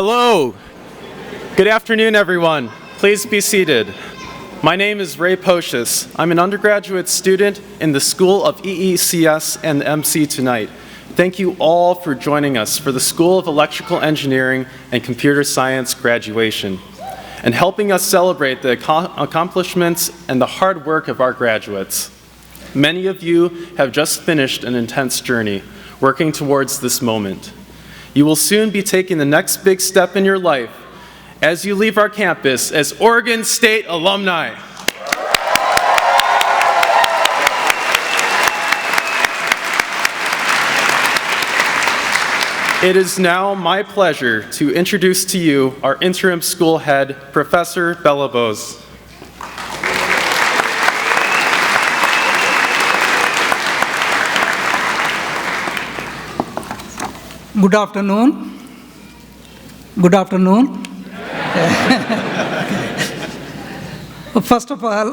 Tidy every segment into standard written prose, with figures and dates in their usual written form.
Hello. Good afternoon, everyone. Please be seated. My name is Ray Pocious. I'm an undergraduate student in the School of EECS and MC tonight. Thank you all for joining us for the School of Electrical Engineering and Computer Science graduation and helping us celebrate the accomplishments and the hard work of our graduates. Many of you have just finished an intense journey working towards this moment. You will soon be taking the next big step in your life as you leave our campus as Oregon State alumni. It is now my pleasure to introduce to you our interim school head, Professor Belabos. Good afternoon. Good afternoon. First of all,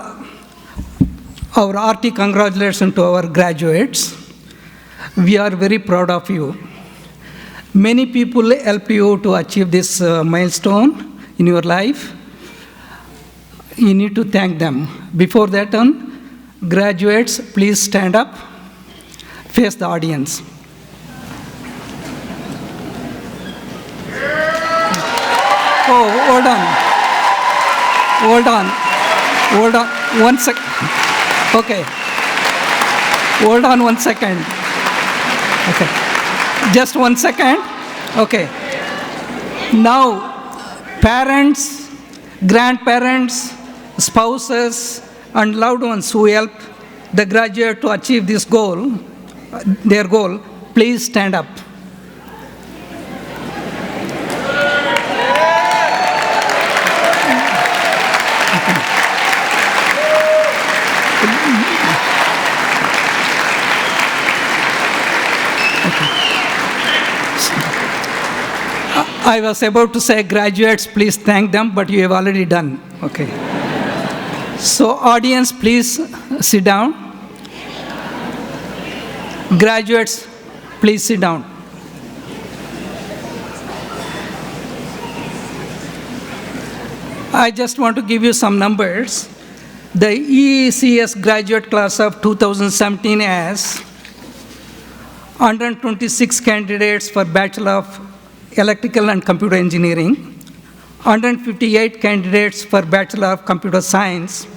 our hearty congratulations to our graduates. We are very proud of you. Many people help you to achieve this milestone in your life. You need to thank them. Before that, graduates, please stand up, face the audience. Oh, hold on. 1 sec. Okay. Hold on 1 second. Okay. Just 1 second. Okay. Now, parents, grandparents, spouses, and loved ones who help the graduate to achieve this goal, their goal, please stand up. I was about to say, graduates, please thank them, but you have already done. Okay. So, audience, please sit down. Graduates, please sit down. I just want to give you some numbers. The EECS graduate class of 2017 has 126 candidates for Bachelor of Electrical and Computer Engineering, 158 candidates for Bachelor of Computer Science,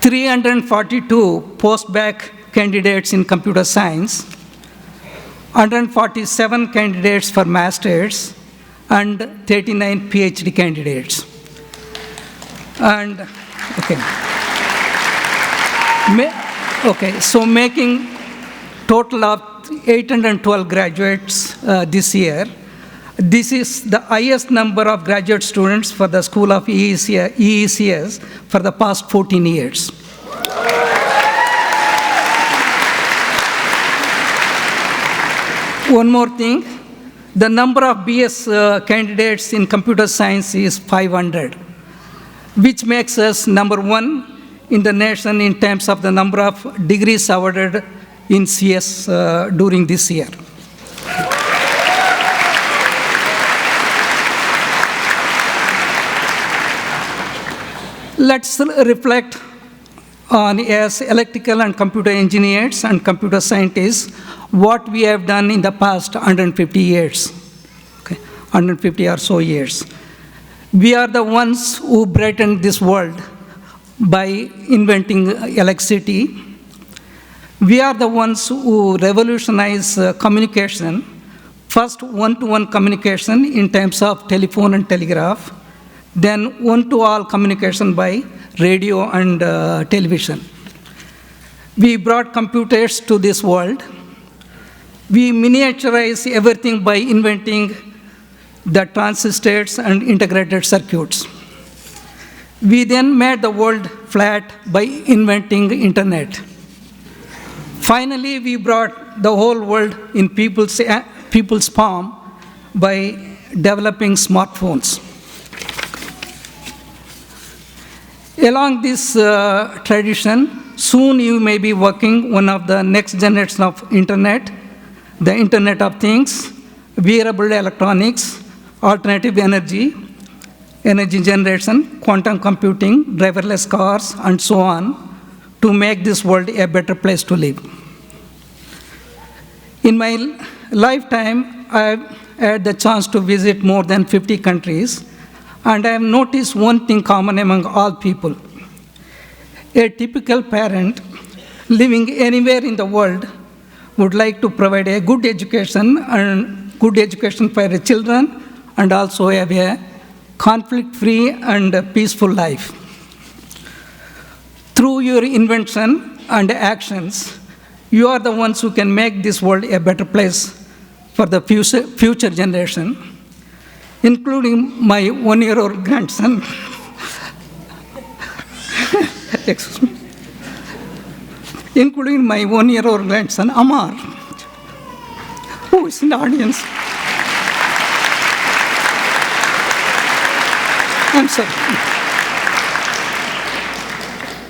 342 post-bac candidates in Computer Science, 147 candidates for Masters, and 39 PhD candidates. And, so making total of 812 graduates this year. This is the highest number of graduate students for the School of EECS for the past 14 years. One more thing, the number of BS candidates in computer science is 500, which makes us number one in the nation in terms of the number of degrees awarded in CS during this year. Let's reflect on, as electrical and computer engineers and computer scientists, what we have done in the past 150 years, 150 or so years. We are the ones who brightened this world by inventing electricity. We are the ones who revolutionized communication, first one-to-one communication in terms of telephone and telegraph, then one-to-all communication by radio and television. We brought computers to this world. We miniaturized everything by inventing the transistors and integrated circuits. We then made the world flat by inventing the internet. Finally, we brought the whole world in people's palm by developing smartphones. Along this tradition, soon you may be working one of the next generation of internet, the Internet of Things, wearable electronics, alternative energy, energy generation, quantum computing, driverless cars, and so on, to make this world a better place to live. In my lifetime, I've had the chance to visit more than 50 countries, and I have noticed one thing common among all people. A typical parent living anywhere in the world would like to provide a good education for their children, and also have a conflict-free and peaceful life. Through your invention and actions, you are the ones who can make this world a better place for the future generation, including my one-year-old grandson. Excuse me. Including my one-year-old grandson, Amar, who is in the audience. I'm sorry.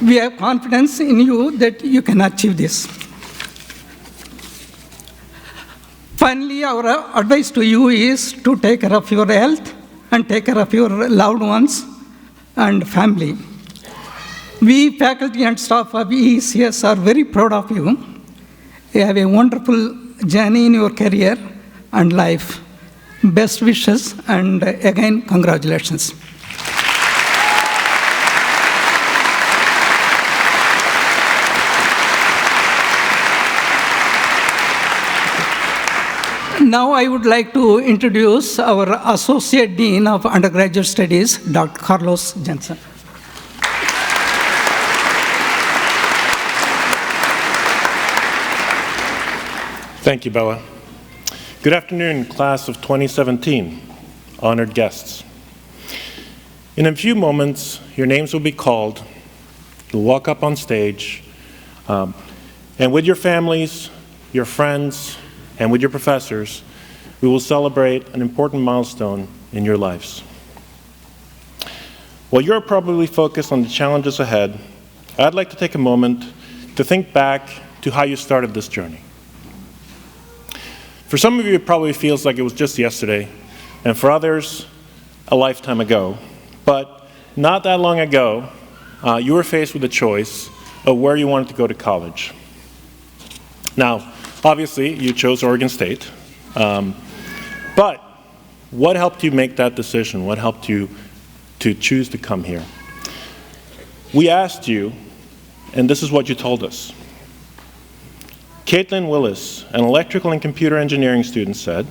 We have confidence in you that you can achieve this. Finally, our advice to you is to take care of your health and take care of your loved ones and family. We, faculty and staff of EECS, are very proud of you. You have a wonderful journey in your career and life. Best wishes, and again, congratulations. Now I would like to introduce our Associate Dean of Undergraduate Studies, Dr. Carlos Jensen. Thank you, Bella. Good afternoon, class of 2017, honored guests. In a few moments, your names will be called. You'll walk up on stage, and with your families, your friends, and with your professors, we will celebrate an important milestone in your lives. While you're probably focused on the challenges ahead, I'd like to take a moment to think back to how you started this journey. For some of you, it probably feels like it was just yesterday, and for others, a lifetime ago. But not that long ago, you were faced with a choice of where you wanted to go to college. Now, obviously, you chose Oregon State, but what helped you make that decision? What helped you to choose to come here? We asked you, and this is what you told us. Quentin Lewis, an electrical and computer engineering student, said,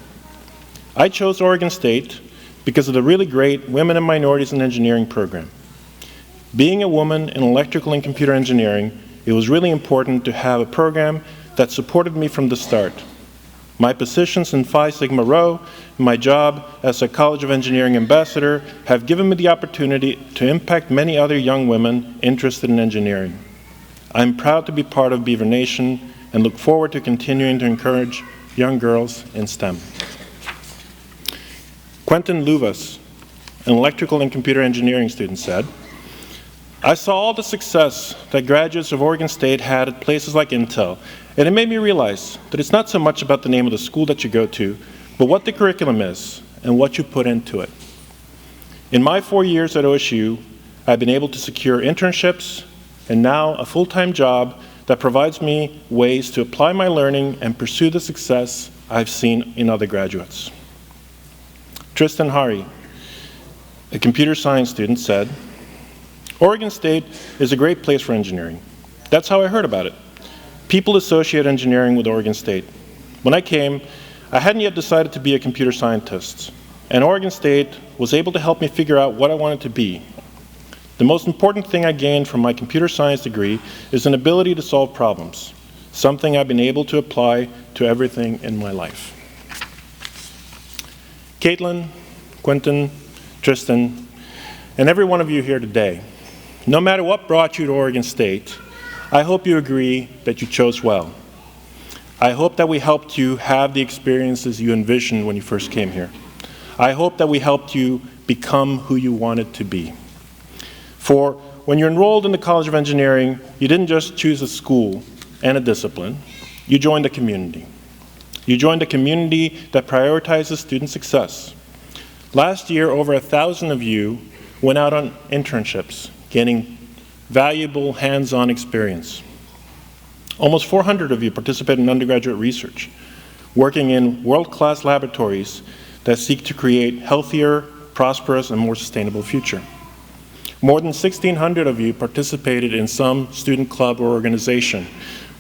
"I chose Oregon State because of the really great Women and Minorities in Engineering program. Being a woman in electrical and computer engineering, it was really important to have a program that supported me from the start. My positions in Phi Sigma Rho and my job as a College of Engineering ambassador have given me the opportunity to impact many other young women interested in engineering. I'm proud to be part of Beaver Nation and look forward to continuing to encourage young girls in STEM." Quentin Lewis, an electrical and computer engineering student, said, "I saw all the success that graduates of Oregon State had at places like Intel, and it made me realize that it's not so much about the name of the school that you go to, but what the curriculum is and what you put into it. In my 4 years at OSU, I've been able to secure internships and now a full-time job that provides me ways to apply my learning and pursue the success I've seen in other graduates." Tristan Hari, a computer science student, said, "Oregon State is a great place for engineering. That's how I heard about it. People associate engineering with Oregon State. When I came, I hadn't yet decided to be a computer scientist, and Oregon State was able to help me figure out what I wanted to be. The most important thing I gained from my computer science degree is an ability to solve problems, something I've been able to apply to everything in my life." Caitlin, Quentin, Tristan, and every one of you here today, no matter what brought you to Oregon State, I hope you agree that you chose well. I hope that we helped you have the experiences you envisioned when you first came here. I hope that we helped you become who you wanted to be. For when you're enrolled in the College of Engineering, you didn't just choose a school and a discipline, you joined a community. You joined a community that prioritizes student success. Last year, over 1,000 of you went out on internships, gaining valuable hands-on experience. Almost 400 of you participated in undergraduate research, working in world-class laboratories that seek to create healthier, prosperous, and more sustainable future. More than 1,600 of you participated in some student club or organization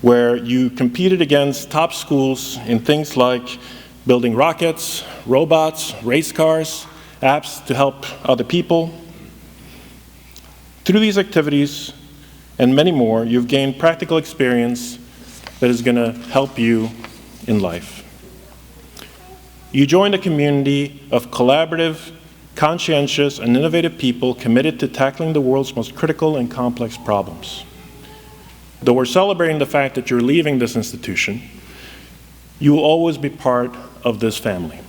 where you competed against top schools in things like building rockets, robots, race cars, apps to help other people. Through these activities and many more, you've gained practical experience that is going to help you in life. You joined a community of collaborative, conscientious, and innovative people committed to tackling the world's most critical and complex problems. Though we're celebrating the fact that you're leaving this institution, you will always be part of this family.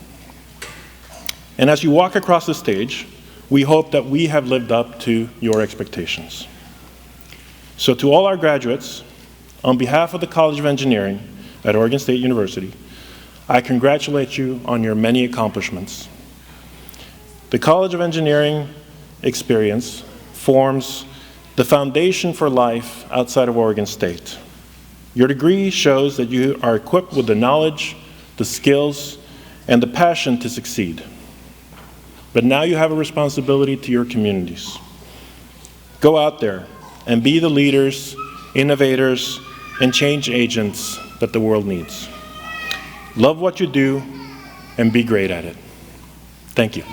And as you walk across the stage, we hope that we have lived up to your expectations. So to all our graduates, on behalf of the College of Engineering at Oregon State University, I congratulate you on your many accomplishments. The College of Engineering experience forms the foundation for life outside of Oregon State. Your degree shows that you are equipped with the knowledge, the skills, and the passion to succeed. But now you have a responsibility to your communities. Go out there and be the leaders, innovators, and change agents that the world needs. Love what you do and be great at it. Thank you.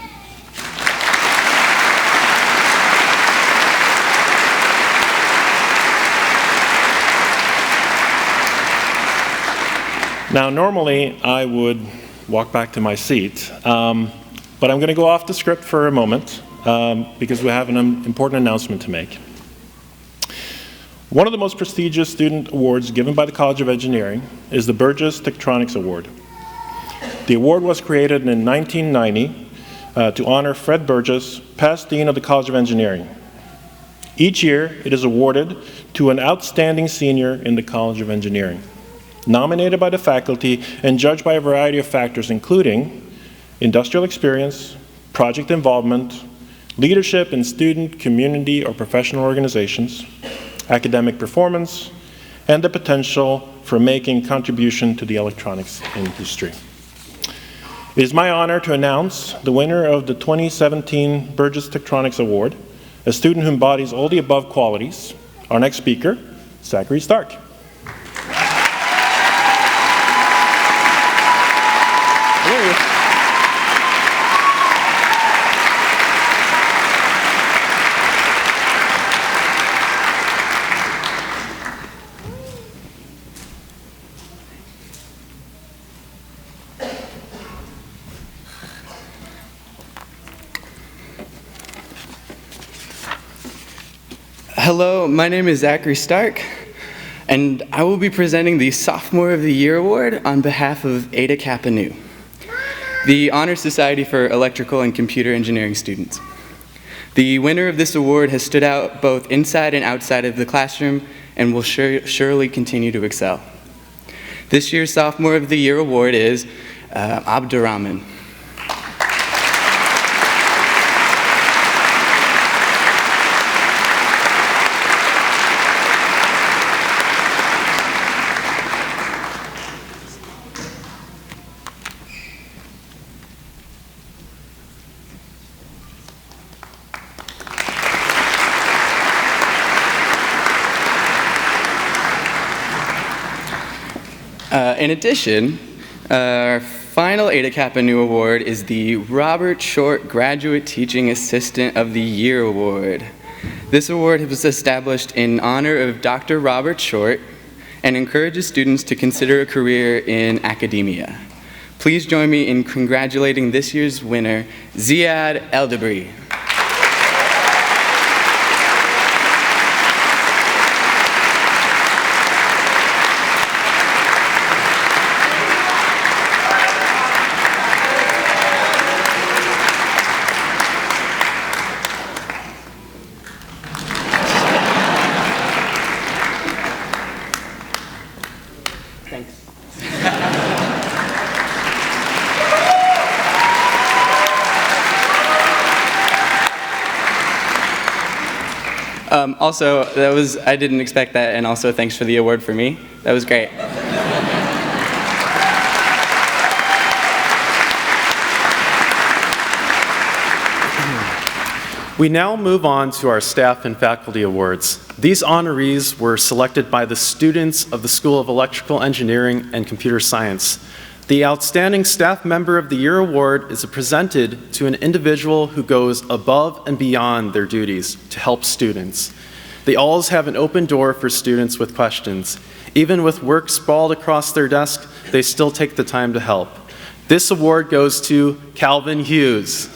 Now, normally I would walk back to my seat, but I'm going to go off the script for a moment because we have an important announcement to make. One of the most prestigious student awards given by the College of Engineering is the Burgess Tektronix Award. The award was created in 1990 to honor Fred Burgess, past Dean of the College of Engineering. Each year, it is awarded to an outstanding senior in the College of Engineering, nominated by the faculty and judged by a variety of factors, including industrial experience, project involvement, leadership in student, community, or professional organizations, academic performance, and the potential for making contribution to the electronics industry. It is my honor to announce the winner of the 2017 Burgess Tektronix Award, a student who embodies all the above qualities. Our next speaker, Zachary Stark. Hello, my name is Zachary Stark, and I will be presenting the Sophomore of the Year Award on behalf of Eta Kappa Nu, the Honor Society for Electrical and Computer Engineering students. The winner of this award has stood out both inside and outside of the classroom and will surely continue to excel. This year's Sophomore of the Year Award is Abdurrahman. In addition, our final Eta Kappa Nu Award is the Robert Short Graduate Teaching Assistant of the Year Award. This award was established in honor of Dr. Robert Short and encourages students to consider a career in academia. Please join me in congratulating this year's winner, Ziad Eldabri. Also, I didn't expect that, and also thanks for the award for me. That was great. We now move on to our staff and faculty awards. These honorees were selected by the students of the School of Electrical Engineering and Computer Science. The Outstanding Staff Member of the Year award is presented to an individual who goes above and beyond their duties to help students. They always have an open door for students with questions. Even with work sprawled across their desk, they still take the time to help. This award goes to Calvin Hughes.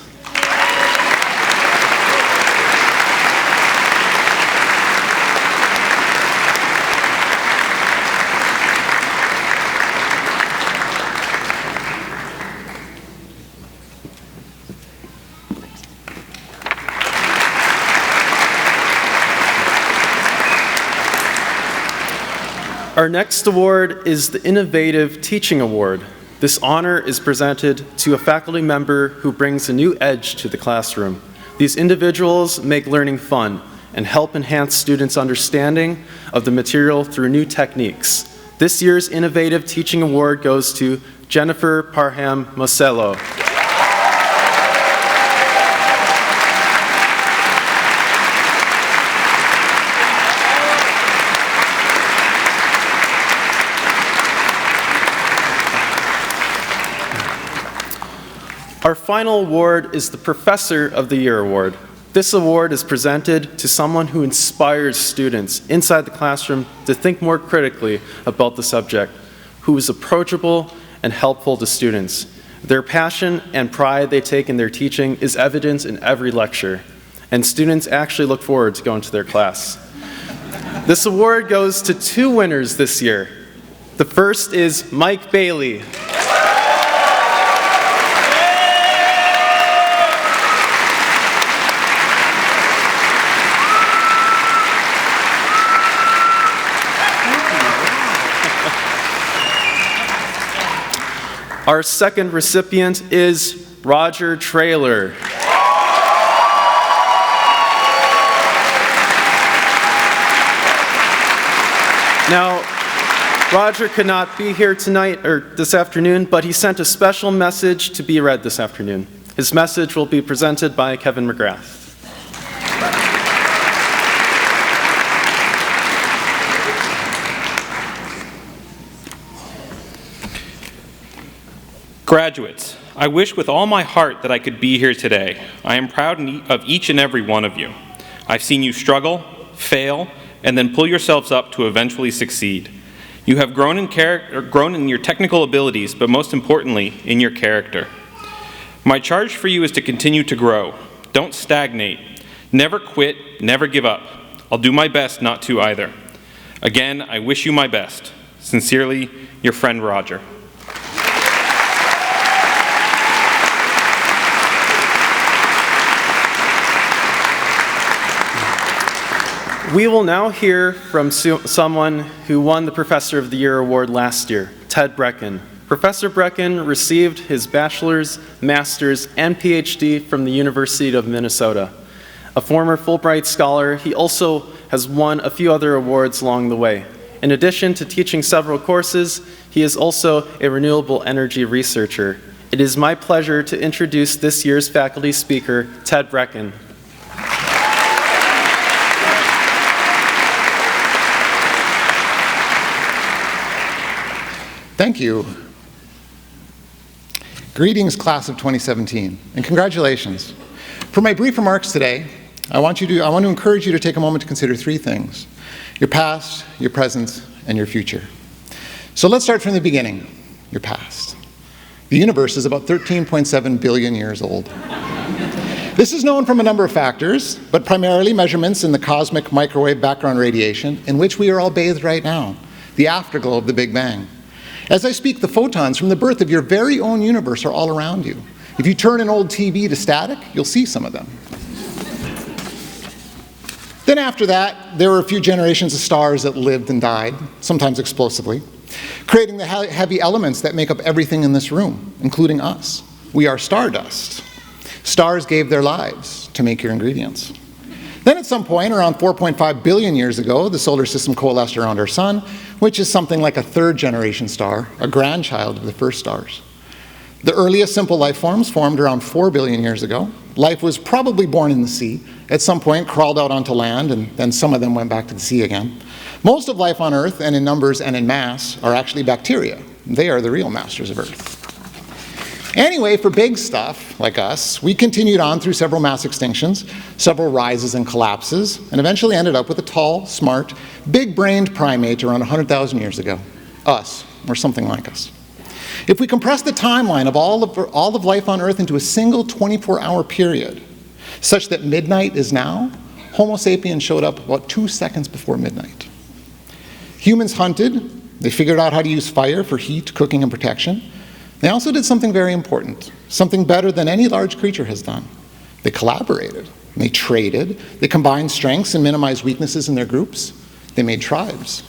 Our next award is the Innovative Teaching Award. This honor is presented to a faculty member who brings a new edge to the classroom. These individuals make learning fun and help enhance students' understanding of the material through new techniques. This year's Innovative Teaching Award goes to Jennifer Parham Mosello. Our final award is the Professor of the Year award. This award is presented to someone who inspires students inside the classroom to think more critically about the subject, who is approachable and helpful to students. Their passion and pride they take in their teaching is evident in every lecture, and students actually look forward to going to their class. This award goes to two winners this year. The first is Mike Bailey. Our second recipient is Roger Traylor. Now, Roger could not be here tonight or this afternoon, but he sent a special message to be read this afternoon. His message will be presented by Kevin McGrath. Graduates, I wish with all my heart that I could be here today. I am proud of each and every one of you. I've seen you struggle, fail, and then pull yourselves up to eventually succeed. You have grown in your technical abilities, but most importantly, in your character. My charge for you is to continue to grow. Don't stagnate. Never quit, never give up. I'll do my best not to either. Again, I wish you my best. Sincerely, your friend Roger. We will now hear from someone who won the Professor of the Year award last year, Ted Brecken. Professor Brecken received his bachelor's, master's, and PhD from the University of Minnesota. A former Fulbright scholar, he also has won a few other awards along the way. In addition to teaching several courses, he is also a renewable energy researcher. It is my pleasure to introduce this year's faculty speaker, Ted Brecken. Thank you. Greetings, class of 2017, and congratulations. For my brief remarks today, I want to encourage you to take a moment to consider three things: your past, your present, and your future. So let's start from the beginning, your past. The universe is about 13.7 billion years old. This is known from a number of factors, but primarily measurements in the cosmic microwave background radiation in which we are all bathed right now, the afterglow of the Big Bang. As I speak, the photons from the birth of your very own universe are all around you. If you turn an old TV to static, you'll see some of them. Then after that, there were a few generations of stars that lived and died, sometimes explosively, creating the heavy elements that make up everything in this room, including us. We are stardust. Stars gave their lives to make your ingredients. Then at some point, around 4.5 billion years ago, the solar system coalesced around our sun, which is something like a third-generation star, a grandchild of the first stars. The earliest simple life forms formed around 4 billion years ago. Life was probably born in the sea, at some point crawled out onto land, and then some of them went back to the sea again. Most of life on Earth, and in numbers and in mass, are actually bacteria. They are the real masters of Earth. Anyway, for big stuff like us, we continued on through several mass extinctions, several rises and collapses, and eventually ended up with a tall, smart, big-brained primate around 100,000 years ago. Us, or something like us. If we compress the timeline of all of life on Earth into a single 24-hour period, such that midnight is now, Homo sapiens showed up about 2 seconds before midnight. Humans hunted. They figured out how to use fire for heat, cooking, and protection. They also did something very important, something better than any large creature has done. They collaborated, they traded, they combined strengths and minimized weaknesses in their groups. They made tribes.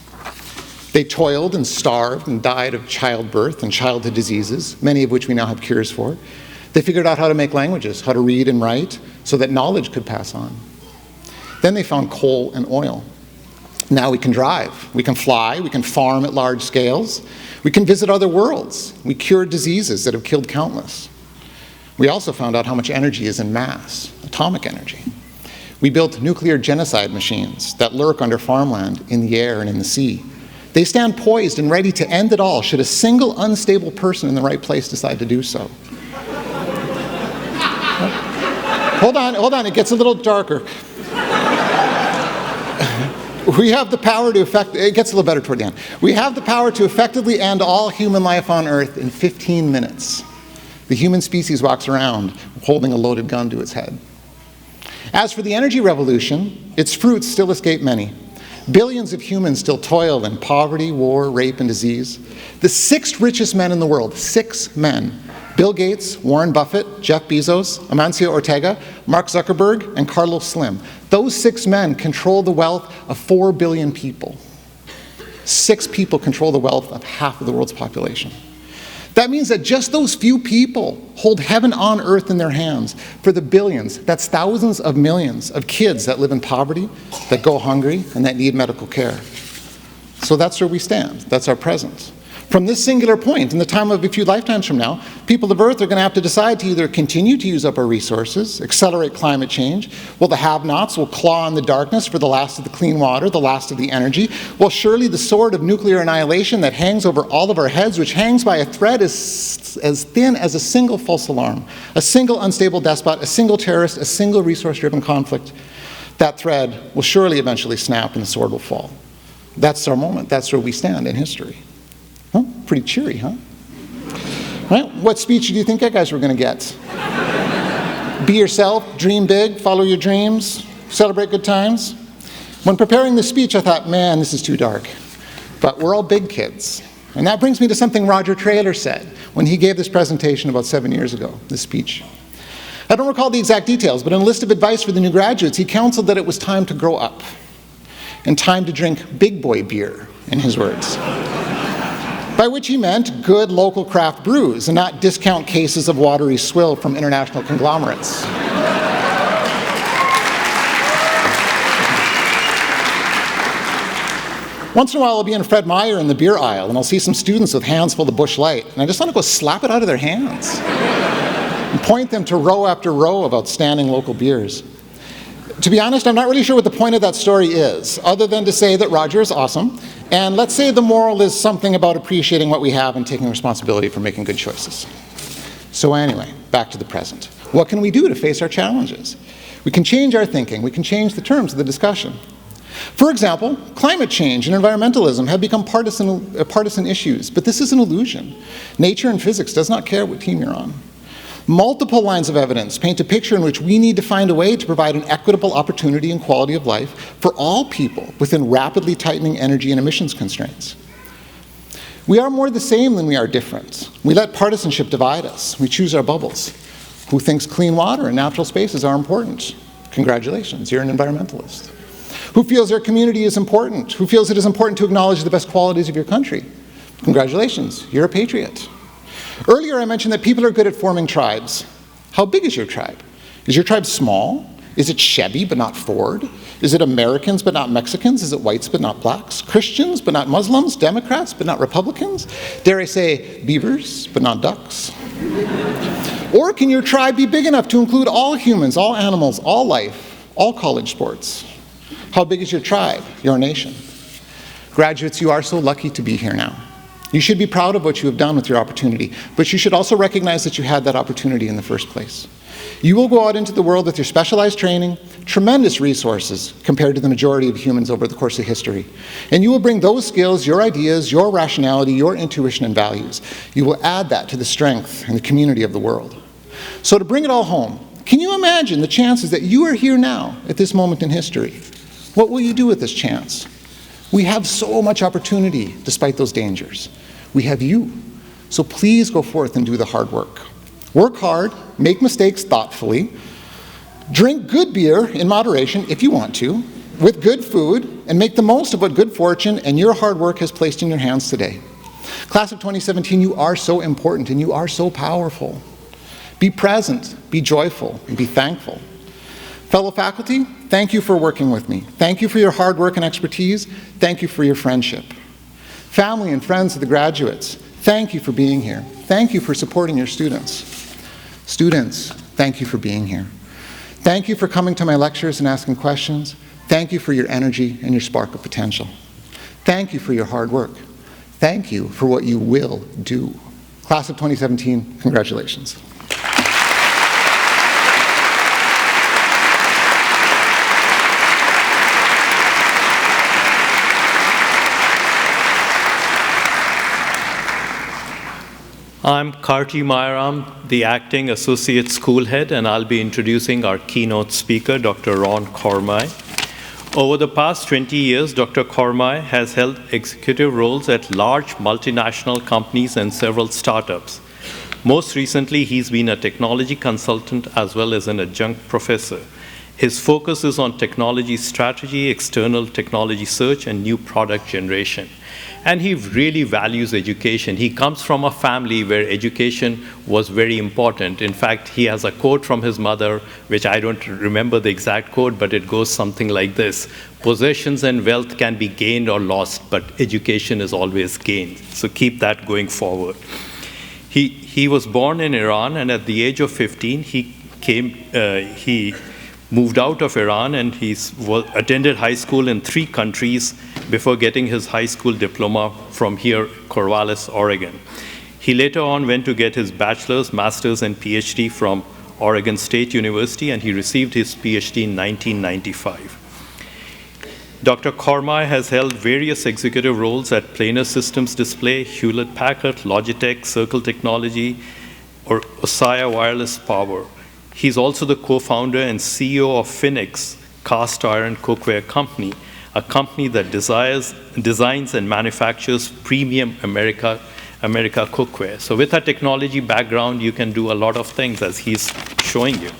They toiled and starved and died of childbirth and childhood diseases, many of which we now have cures for. They figured out how to make languages, how to read and write, so that knowledge could pass on. Then they found coal and oil. Now we can drive, we can fly, we can farm at large scales, we can visit other worlds, we cured diseases that have killed countless. We also found out how much energy is in mass, atomic energy. We built nuclear genocide machines that lurk under farmland, in the air, and in the sea. They stand poised and ready to end it all should a single unstable person in the right place decide to do so. Hold on, it gets a little darker. We have the power to it gets a little better toward the end. We have the power to effectively end all human life on Earth in 15 minutes. The human species walks around holding a loaded gun to its head. As for the energy revolution, its fruits still escape many. Billions of humans still toil in poverty, war, rape, and disease. The 6 richest men in the world, 6 men, Bill Gates, Warren Buffett, Jeff Bezos, Amancio Ortega, Mark Zuckerberg, and Carlos Slim. Those 6 men control the wealth of 4 billion people. 6 people control the wealth of half of the world's population. That means that just those few people hold heaven on earth in their hands for the billions, that's thousands of millions of kids that live in poverty, that go hungry, and that need medical care. So that's where we stand. That's our present. From this singular point, in the time of a few lifetimes from now, people of Earth are going to have to decide to either continue to use up our resources, accelerate climate change, while the have-nots will claw in the darkness for the last of the clean water, the last of the energy, while surely the sword of nuclear annihilation that hangs over all of our heads, which hangs by a thread as thin as a single false alarm, a single unstable despot, a single terrorist, a single resource-driven conflict, that thread will surely eventually snap and the sword will fall. That's our moment. That's where we stand in history. Huh? Pretty cheery, huh? Right? What speech do you think you guys were going to get? Be yourself, dream big, follow your dreams, celebrate good times. When preparing this speech, I thought, man, this is too dark. But we're all big kids. And that brings me to something Roger Traylor said when he gave this presentation about 7 years ago, this speech. I don't recall the exact details, but in a list of advice for the new graduates, he counseled that it was time to grow up and time to drink big boy beer, in his words. By which he meant good local craft brews and not discount cases of watery swill from international conglomerates. Once in a while I'll be in Fred Meyer in the beer aisle and I'll see some students with hands full of Busch Light and I just want to go slap it out of their hands and point them to row after row of outstanding local beers. To be honest, I'm not really sure what the point of that story is, other than to say that Roger is awesome, and let's say the moral is something about appreciating what we have and taking responsibility for making good choices. So anyway, back to the present. What can we do to face our challenges? We can change our thinking. We can change the terms of the discussion. For example, climate change and environmentalism have become partisan issues, but this is an illusion. Nature and physics does not care what team you're on. Multiple lines of evidence paint a picture in which we need to find a way to provide an equitable opportunity and quality of life for all people within rapidly tightening energy and emissions constraints. We are more the same than we are different. We let partisanship divide us. We choose our bubbles. Who thinks clean water and natural spaces are important? Congratulations, you're an environmentalist. Who feels their community is important? Who feels it is important to acknowledge the best qualities of your country? Congratulations, you're a patriot. Earlier I mentioned that people are good at forming tribes. How big is your tribe? Is your tribe small? Is it Chevy but not Ford? Is it Americans but not Mexicans? Is it whites but not blacks? Christians but not Muslims? Democrats but not Republicans? Dare I say beavers but not ducks? Or can your tribe be big enough to include all humans, all animals, all life, all college sports? How big is your tribe, your nation? Graduates, you are so lucky to be here now. You should be proud of what you have done with your opportunity, but you should also recognize that you had that opportunity in the first place. You will go out into the world with your specialized training, tremendous resources compared to the majority of humans over the course of history. And you will bring those skills, your ideas, your rationality, your intuition and values. You will add that to the strength and the community of the world. So to bring it all home, can you imagine the chances that you are here now at this moment in history? What will you do with this chance? We have so much opportunity despite those dangers. We have you. So please go forth and do the hard work. Work hard, make mistakes thoughtfully, drink good beer in moderation if you want to, with good food, and make the most of what good fortune and your hard work has placed in your hands today. Class of 2017, you are so important and you are so powerful. Be present, be joyful, and be thankful. Fellow faculty, thank you for working with me. Thank you for your hard work and expertise. Thank you for your friendship. Family and friends of the graduates, thank you for being here. Thank you for supporting your students. Students, thank you for being here. Thank you for coming to my lectures and asking questions. Thank you for your energy and your spark of potential. Thank you for your hard work. Thank you for what you will do. Class of 2017, congratulations. I'm Karti Mayaram, the Acting Associate School Head, and I'll be introducing our keynote speaker, Dr. Ron Kormai. Over the past 20 years, Dr. Kormai has held executive roles at large multinational companies and several startups. Most recently, he's been a technology consultant as well as an adjunct professor. His focus is on technology strategy, external technology search, and new product generation. And he really values education. He comes from a family where education was very important. In fact, he has a quote from his mother, which I don't remember the exact quote, but it goes something like this: "Possessions and wealth can be gained or lost, but education is always gained." So keep that going forward. He was born in Iran, and at the age of 15, he moved out of Iran, and he attended high school in 3 countries before getting his high school diploma from here, Corvallis, Oregon. He later on went to get his bachelor's, master's, and PhD from Oregon State University, and he received his PhD in 1995. Dr. Kormai has held various executive roles at Planar Systems Display, Hewlett-Packard, Logitech, Circle Technology, or Osaya Wireless Power. He's also the co-founder and CEO of Phoenix Cast Iron Cookware Company, a company that designs and manufactures premium America cookware. So with a technology background, you can do a lot of things, as he's showing you.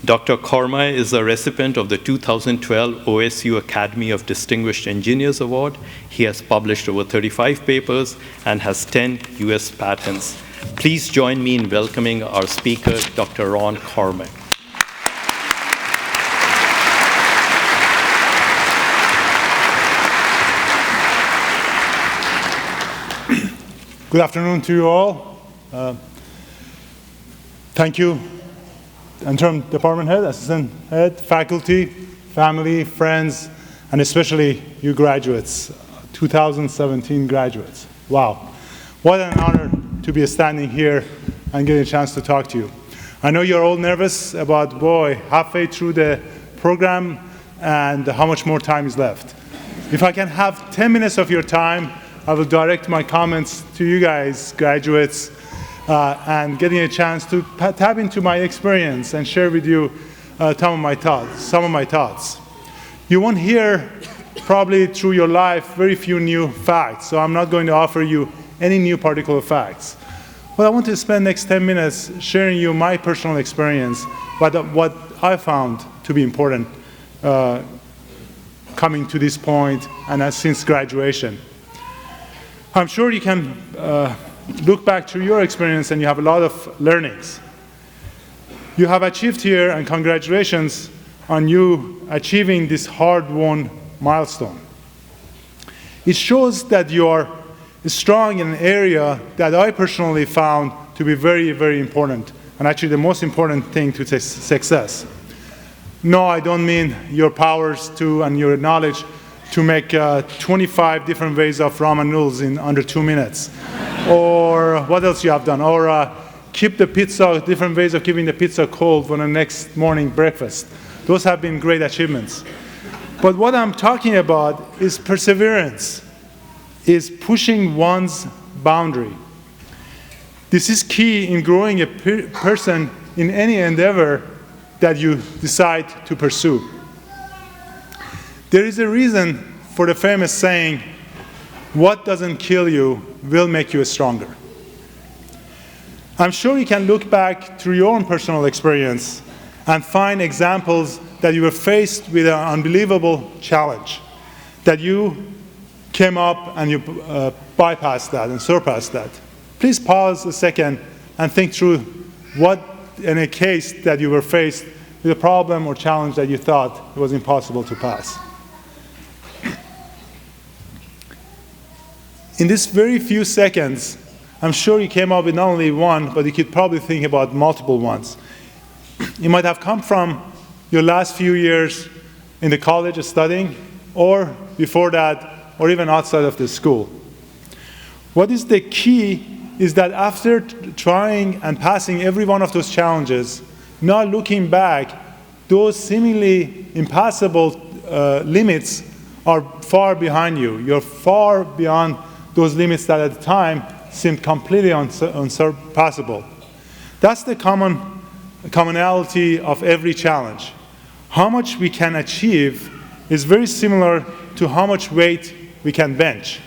Dr. Kormai is a recipient of the 2012 OSU Academy of Distinguished Engineers Award. He has published over 35 papers and has 10 US patents. Please join me in welcoming our speaker, Dr. Ron Kormai. Good afternoon to you all. Thank you, interim department head, assistant head, faculty, family, friends, and especially you graduates, 2017 graduates. Wow, what an honor to be standing here and getting a chance to talk to you. I know you're all nervous about, boy, halfway through the program and how much more time is left. If I can have 10 minutes of your time, I will direct my comments to you guys, graduates, and getting a chance to tap into my experience and share with you some of my thoughts. You won't hear, probably through your life, very few new facts, so I'm not going to offer you any new particular facts. But I want to spend the next 10 minutes sharing you my personal experience, but what I found to be important coming to this point and since graduation. I'm sure you can look back to your experience and you have a lot of learnings. you have achieved here, and congratulations on you achieving this hard-won milestone. It shows that you are strong in an area that I personally found to be very, very important, and actually the most important thing to success. No, I don't mean your powers to and your knowledge to make 25 different ways of ramen noodles in under 2 minutes. Or what else you have done? Or keep the pizza, different ways of keeping the pizza cold for the next morning breakfast. Those have been great achievements. But what I'm talking about is perseverance, is pushing one's boundary. This is key in growing a person in any endeavor that you decide to pursue. There is a reason for the famous saying, what doesn't kill you will make you stronger. I'm sure you can look back through your own personal experience and find examples that you were faced with an unbelievable challenge, that you came up and you bypassed that and surpassed that. Please pause a second and think through what in a case that you were faced with a problem or challenge that you thought it was impossible to pass. In this very few seconds, I'm sure you came up with not only one, but you could probably think about multiple ones. It might have come from your last few years in the college studying, or before that, or even outside of the school. What is the key is that after trying and passing every one of those challenges, not looking back, those seemingly impassable limits are far behind you. You're far beyond those limits that at the time seemed completely unsurpassable. That's the commonality of every challenge. How much we can achieve is very similar to how much weight we can bench.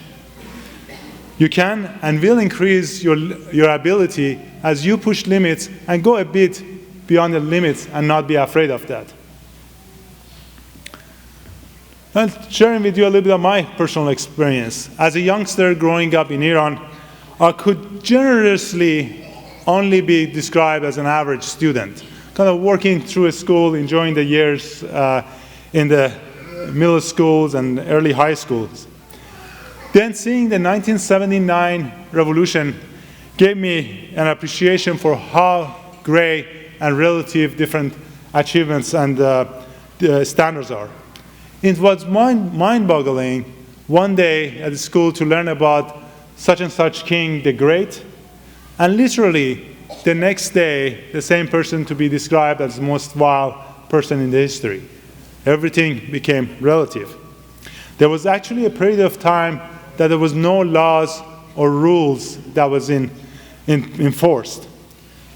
You can and will increase your ability as you push limits and go a bit beyond the limits and not be afraid of that. And sharing with you a little bit of my personal experience. As a youngster growing up in Iran, I could generously only be described as an average student, kind of working through a school, enjoying the years in the middle schools and early high schools. Then seeing the 1979 revolution gave me an appreciation for how great and relative different achievements and standards are. It was mind-boggling one day at the school to learn about such and such king, the great, and literally the next day, the same person to be described as the most vile person in the history. Everything became relative. There was actually a period of time that there was no laws or rules that was enforced.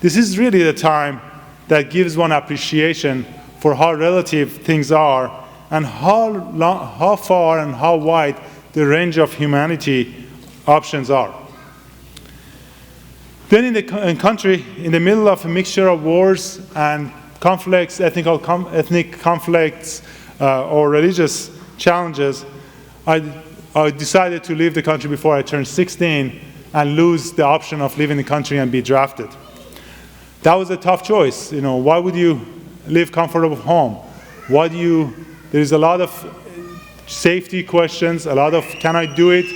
This is really the time that gives one appreciation for how relative things are and how far and how wide the range of humanity options are. Then in the country, in the middle of a mixture of wars and conflicts, ethnic conflicts, or religious challenges, I decided to leave the country before I turned 16 and lose the option of leaving the country and be drafted. That was a tough choice. You know, why would you live comfortable home? There's a lot of safety questions, a lot of can I do it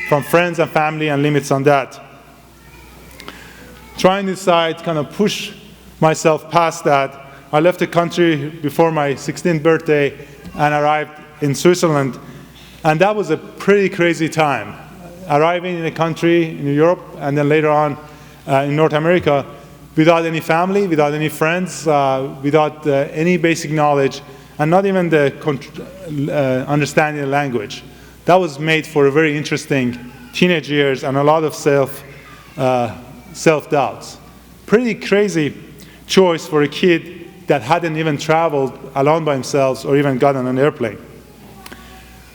from friends and family and limits on that. Trying to decide, kind of push myself past that, I left the country before my 16th birthday and arrived in Switzerland. And that was a pretty crazy time. Arriving in a country in Europe and then later on in North America without any family, without any friends, without any basic knowledge, and not even the understanding the language. That was made for a very interesting teenage years and a lot of self-doubts. Pretty crazy choice for a kid that hadn't even traveled alone by themselves or even got on an airplane.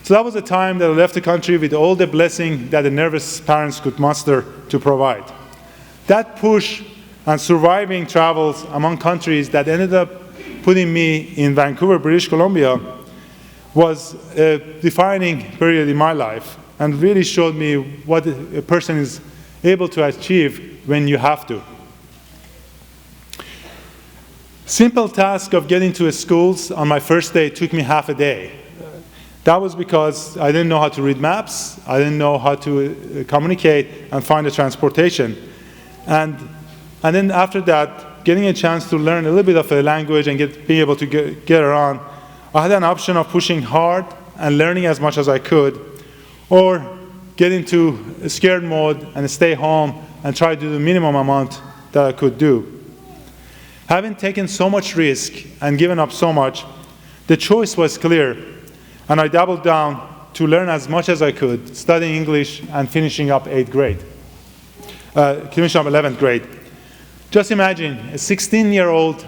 So that was the time that I left the country with all the blessing that the nervous parents could muster to provide. That push and surviving travels among countries that ended up putting me in Vancouver, British Columbia, was a defining period in my life and really showed me what a person is able to achieve when you have to. Simple task of getting to schools on my first day took me half a day. That was because I didn't know how to read maps, I didn't know how to communicate and find the transportation. And then after that, getting a chance to learn a little bit of a language and being able to get around, I had an option of pushing hard and learning as much as I could, or get into a scared mode and stay home and try to do the minimum amount that I could do. Having taken so much risk and given up so much, the choice was clear, and I doubled down to learn as much as I could, studying English and finishing up 11th grade. Just imagine a 16-year-old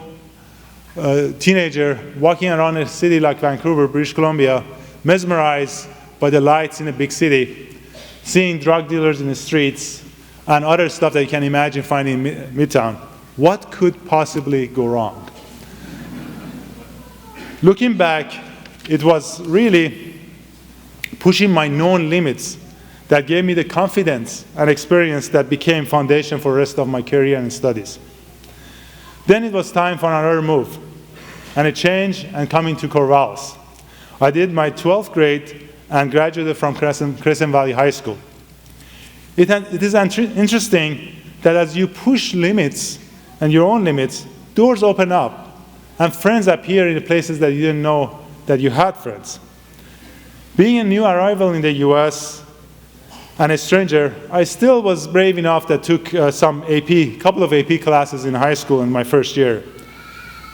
teenager walking around a city like Vancouver, British Columbia, mesmerized by the lights in a big city, seeing drug dealers in the streets, and other stuff that you can imagine finding in Midtown. What could possibly go wrong? Looking back, it was really pushing my known limits that gave me the confidence and experience that became foundation for the rest of my career and studies. Then it was time for another move and a change and coming to Corvallis. I did my 12th grade and graduated from Crescent Valley High School. It is interesting that as you push limits and your own limits, doors open up and friends appear in the places that you didn't know that you had friends. Being a new arrival in the US and a stranger, I still was brave enough that took couple of AP classes in high school in my first year.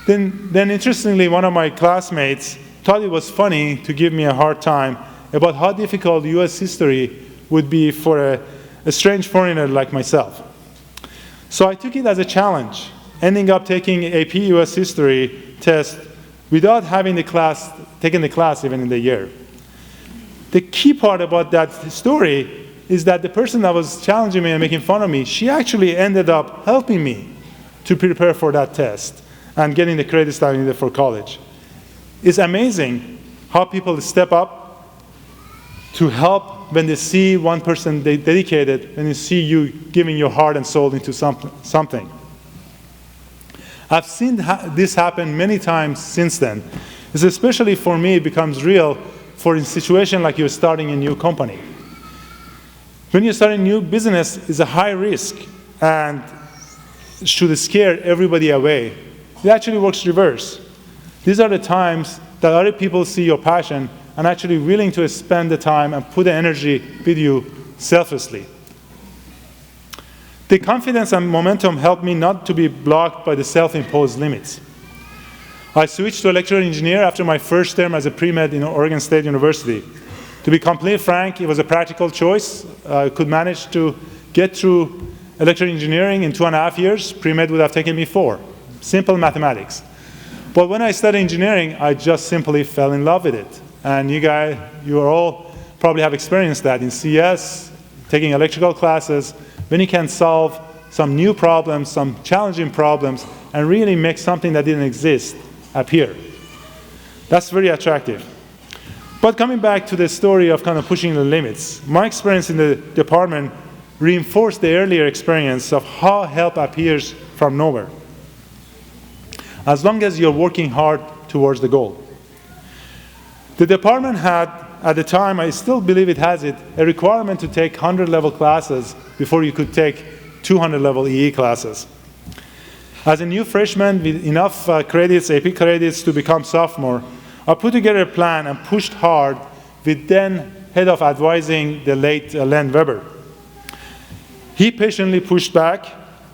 Then interestingly, one of my classmates thought it was funny to give me a hard time about how difficult US history would be for a strange foreigner like myself. So I took it as a challenge, ending up taking AP US history test without having taken the class even in the year. The key part about that story is that the person that was challenging me and making fun of me, she actually ended up helping me to prepare for that test and getting the credits that I needed for college. It's amazing how people step up to help when they see one person dedicated, when they see you giving your heart and soul into something. I've seen this happen many times since then. It's especially for me, it becomes real for a situation like you're starting a new company. When you start a new business, it's a high risk and should scare everybody away. It actually works reverse. These are the times that other people see your passion and actually willing to spend the time and put the energy with you selflessly. The confidence and momentum helped me not to be blocked by the self-imposed limits. I switched to electrical engineer after my first term as a pre-med in Oregon State University. To be completely frank, it was a practical choice. I could manage to get through electrical engineering in 2.5 years. Pre-med would have taken me 4. Simple mathematics. But when I studied engineering, I just simply fell in love with it. And you all probably have experienced that in CS, taking electrical classes, when you can solve some new problems, some challenging problems, and really make something that didn't exist appear. That's very attractive. But coming back to the story of kind of pushing the limits, my experience in the department reinforced the earlier experience of how help appears from nowhere, as long as you're working hard towards the goal. The department had, at the time, I still believe it has it, a requirement to take 100-level classes before you could take 200-level EE classes. As a new freshman with enough credits, AP credits to become sophomore, I put together a plan and pushed hard with then head of advising, the late Len Weber. He patiently pushed back,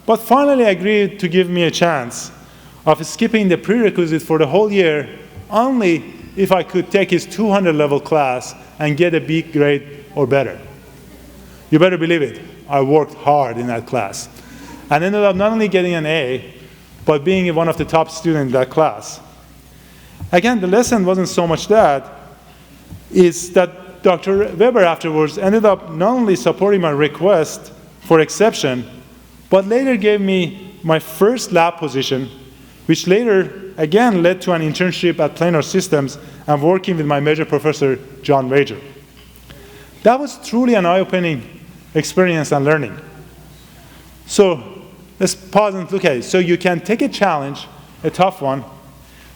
but finally agreed to give me a chance of skipping the prerequisite for the whole year only if I could take his 200-level class and get a B grade or better. You better believe it, I worked hard in that class and ended up not only getting an A, but being one of the top students in that class. Again, the lesson wasn't so much that, is that Dr. Weber afterwards ended up not only supporting my request for exception, but later gave me my first lab position, which later again led to an internship at Planar Systems and working with my major professor, John Wager. That was truly an eye-opening experience and learning. So let's pause and look at it. So you can take a challenge, a tough one,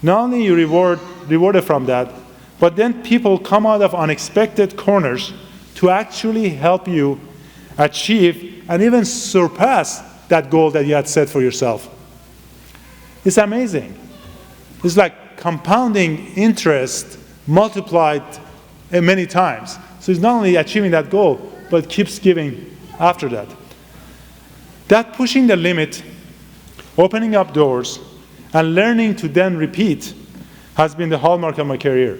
not only you rewarded from that, but then people come out of unexpected corners to actually help you achieve and even surpass that goal that you had set for yourself. It's amazing. It's like compounding interest multiplied many times. So it's not only achieving that goal, but keeps giving after that. That pushing the limit, opening up doors, and learning to then repeat has been the hallmark of my career.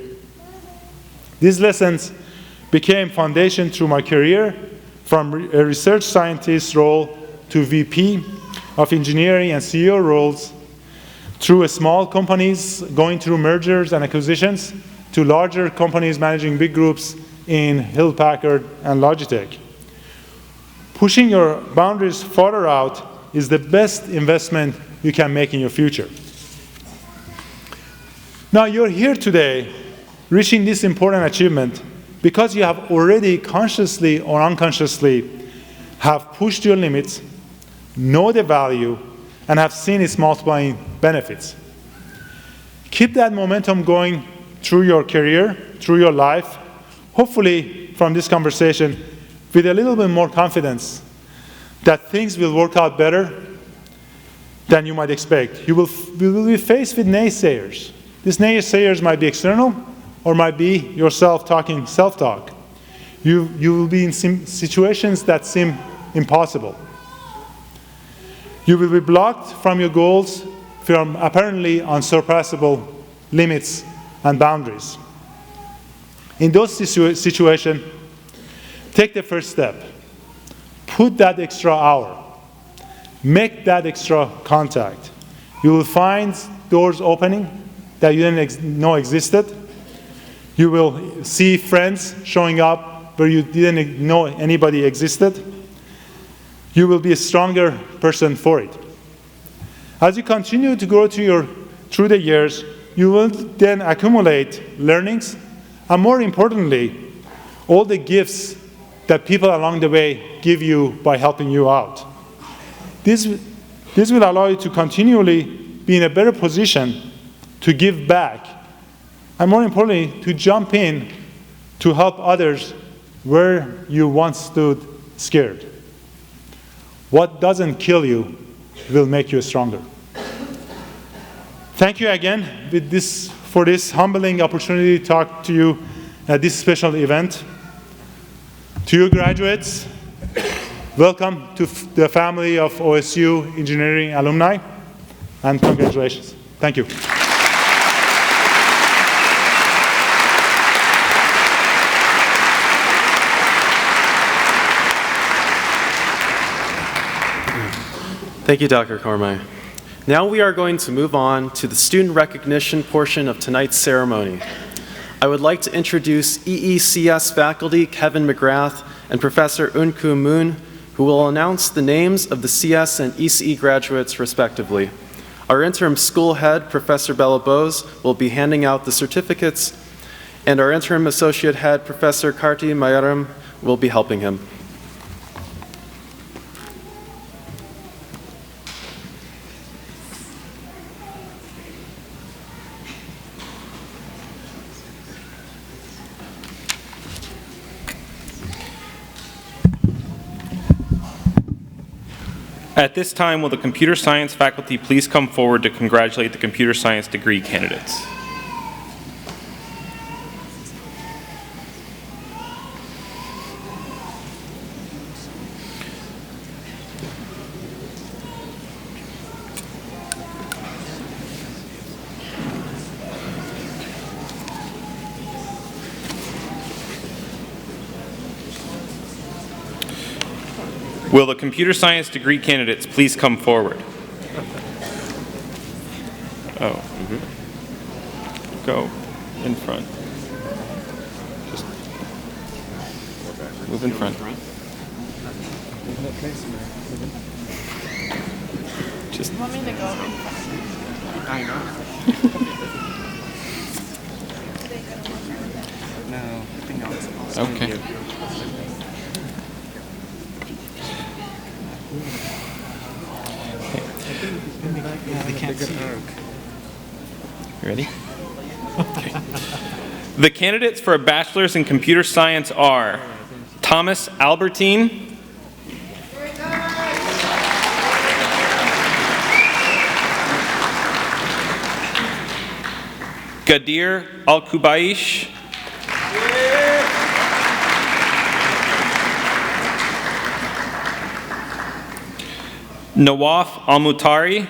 These lessons became foundation through my career, from a research scientist role to VP of engineering and CEO roles, through small companies going through mergers and acquisitions, to larger companies managing big groups in Hewlett-Packard and Logitech. Pushing your boundaries farther out is the best investment you can make in your future. Now, you're here today reaching this important achievement because you have already consciously or unconsciously have pushed your limits, know the value, and have seen its multiplying benefits. Keep that momentum going through your career, through your life, hopefully from this conversation with a little bit more confidence that things will work out better than you might expect. You will be faced with naysayers. These naysayers might be external or might be yourself talking self-talk. You will be in situations that seem impossible. You will be blocked from your goals from apparently unsurpassable limits and boundaries. In those situations, take the first step. Put that extra hour. Make that extra contact. You will find doors opening that you didn't know existed. You will see friends showing up where you didn't know anybody existed. You will be a stronger person for it. As you continue to grow through the years, you will then accumulate learnings, and more importantly, all the gifts that people along the way give you by helping you out. This will allow you to continually be in a better position to give back, and more importantly, to jump in to help others where you once stood scared. What doesn't kill you will make you stronger. Thank you again for this humbling opportunity to talk to you at this special event. To you graduates, welcome to the family of OSU engineering alumni, and congratulations. Thank you. Thank you, Dr. Kormai. Now we are going to move on to the student recognition portion of tonight's ceremony. I would like to introduce EECS faculty Kevin McGrath and Professor Unku Moon, who will announce the names of the CS and ECE graduates respectively. Our interim school head, Professor Bella Bose, will be handing out the certificates, and our interim associate head, Professor Karti Mayaram, will be helping him. At this time, will the computer science faculty please come forward to congratulate the computer science degree candidates? Will the computer science degree candidates please come forward? Oh, Go in front. Just move in front. Just. You want me to go in front? I know. No, I know. Okay. They can't see. You ready? Okay. The candidates for a bachelor's in computer science are Thomas Albertine, Gadir Al-Kubaish, Nawaf Al-Mutari,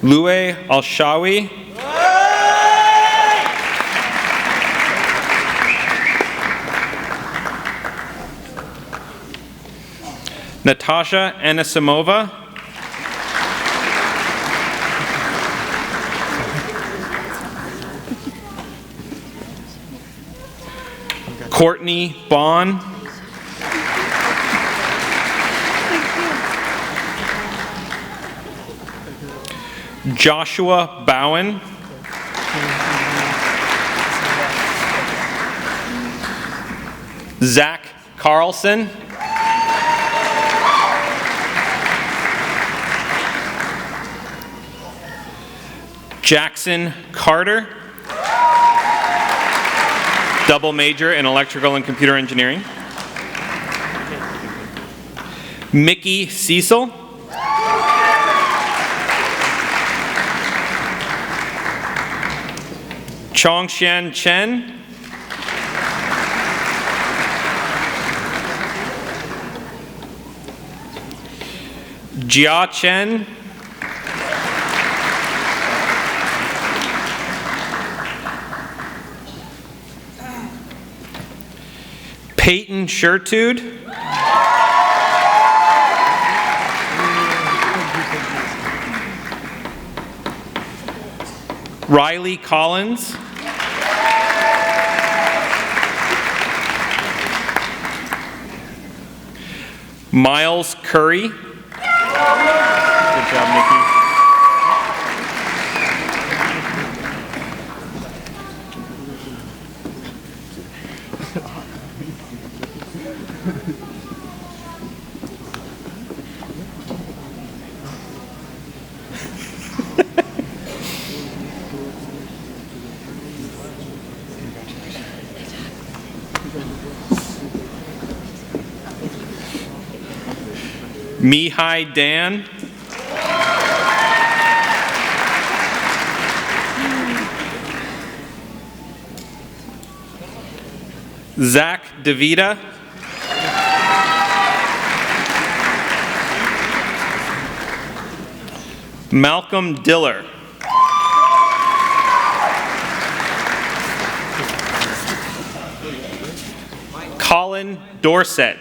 Louay Al-Shawi, Natasha Anisimova, Courtney Bond, Joshua Bowen, Zach Carlson, Jackson Carter, double major in electrical and computer engineering. Mickey Cecil, Chongshan Chen, Jia Chen, Peyton Shertude, Riley Collins, Miles Curry. Good job, Nikki. Mihai Dan, Zach DeVita, Malcolm Diller, Colin Dorset,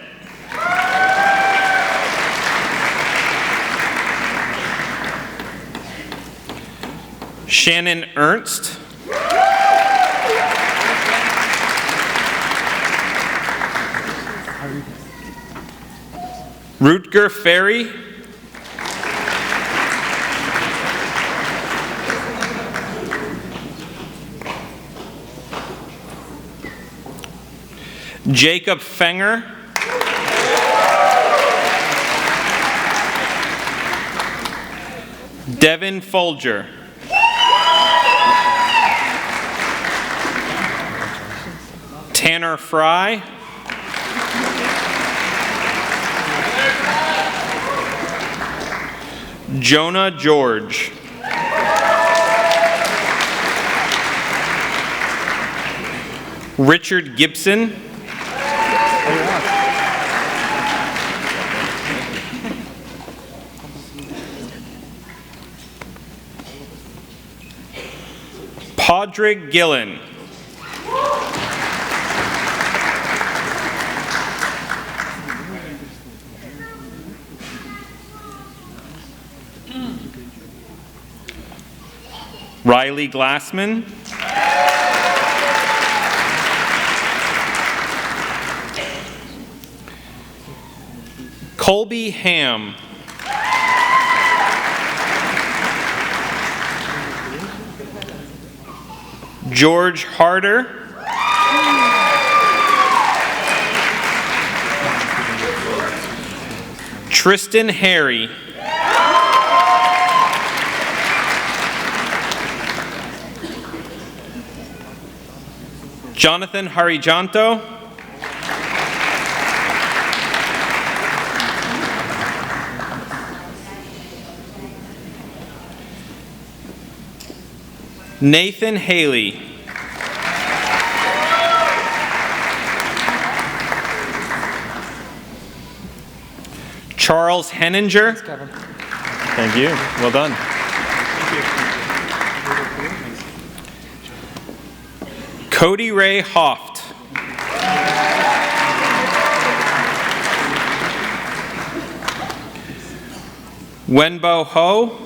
Shannon Ernst, Rutger Ferry, Jacob Fenger, Devin Folger, Tanner Fry, Jonah George, Richard Gibson, Podrick Gillen, Riley Glassman, Colby Ham, George Harder, Tristan Harry. Jonathan Harijanto. Nathan Haley. Charles Henninger. Thank you. Well done. Cody Ray Hoft. Wenbo Ho.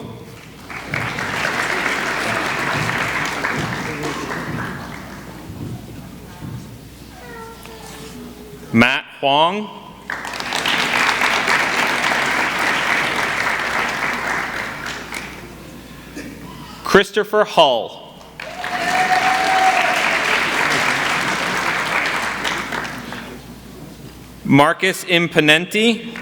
Matt Huang. Christopher Hull. Marcus Imponenti.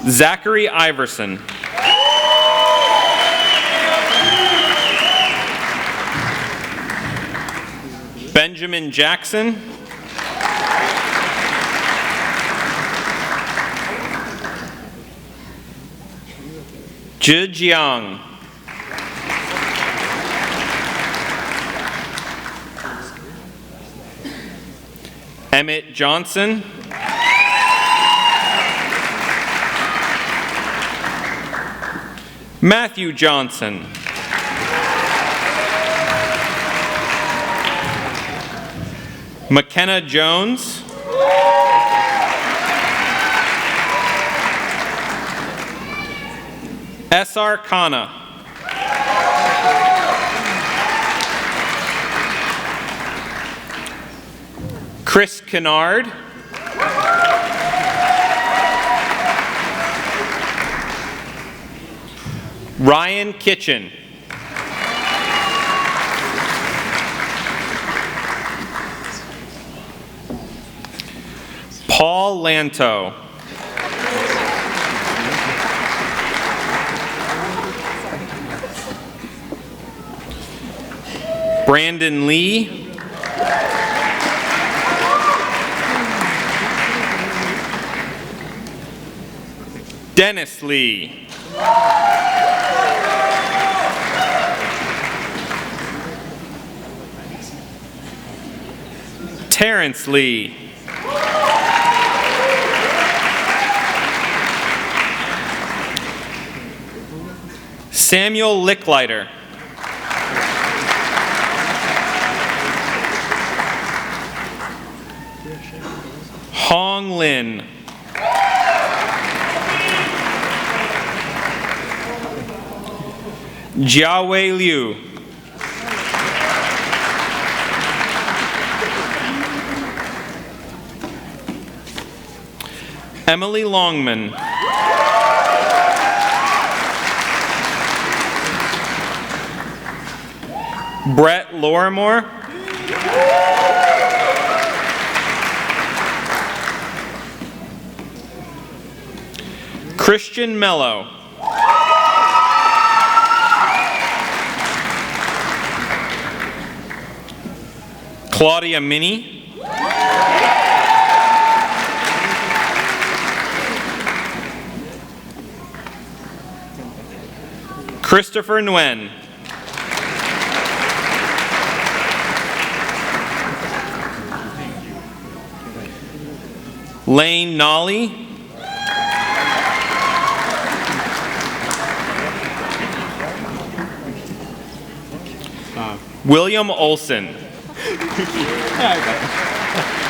Zachary Iverson. Benjamin Jackson. Zhi Jiang. Emmett Johnson. Matthew Johnson. McKenna Jones. S.R. Khanna. Chris Kennard. Ryan Kitchen. Paul Lanto. Brandon Lee. Dennis Lee. Terrence Lee. Samuel Licklider. Hong Lin. Jiawei Liu. Emily Longman. Brett Lorimore. Christian Mello. Claudia Minnie. Christopher Nguyen. Lane Nolly. William Olson.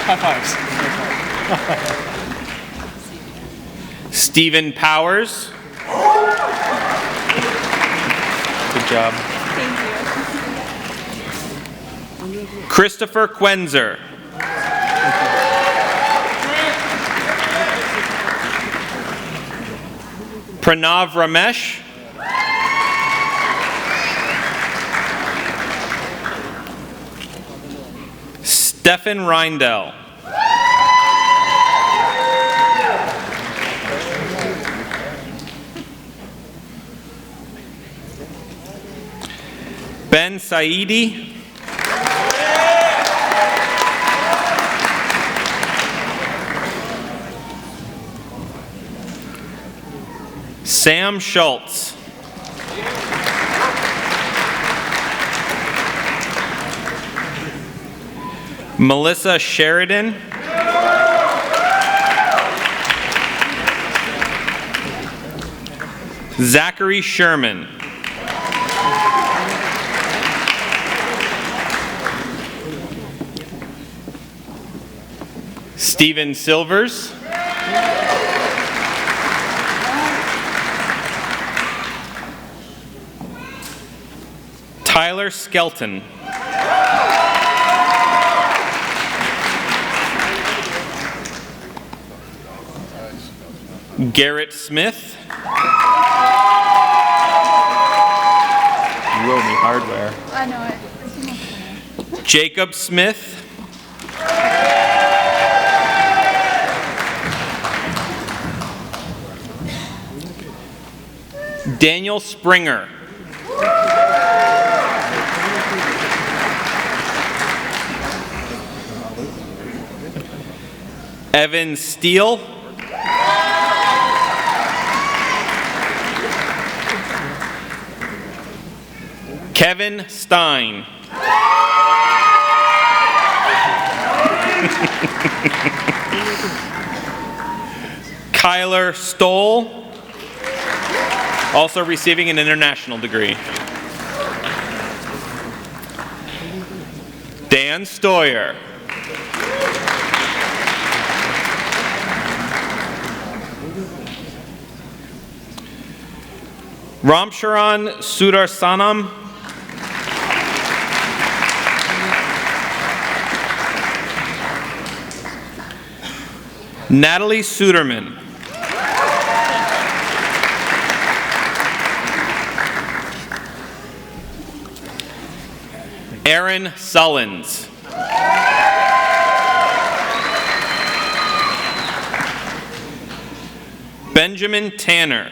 High fives. Stephen Powers. Good job. Thank you. Christopher Quenzer. Pranav Ramesh. Stefan Reindel. Ben Saidi. Sam Schultz. Melissa Sheridan. Zachary Sherman. Stephen Silvers. Tyler Skelton. Garrett Smith. You owe me hardware. I know it. Jacob Smith. Daniel Springer. Evan Steele. Kevin Stein. Kyler Stoll, also receiving an international degree. Dan Stoyer. Ramcharan Sudarsanam. Natalie Suderman. Aaron Sullins. Benjamin Tanner.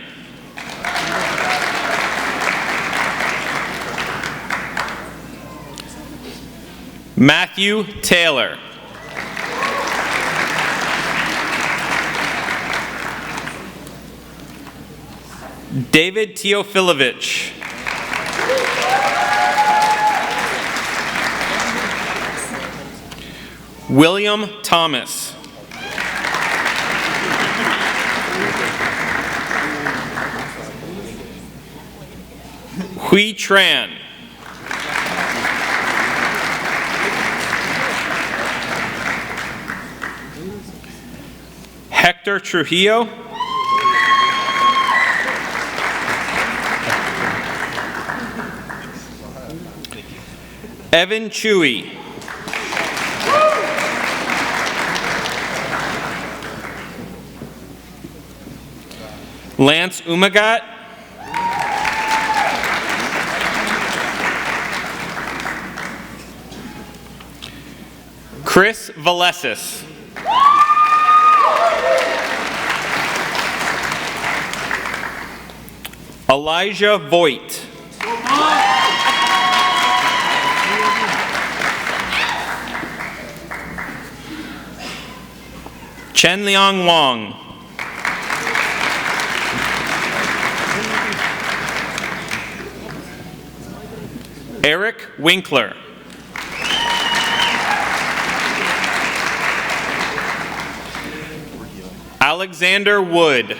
Matthew Taylor. David Teofilovich. William Thomas. Hui Tran. Hector Trujillo. Evan Chewy. Lance Umagat. Chris Valesis. Elijah Voigt. Chen Liang Wang. Eric Winkler. Alexander Wood.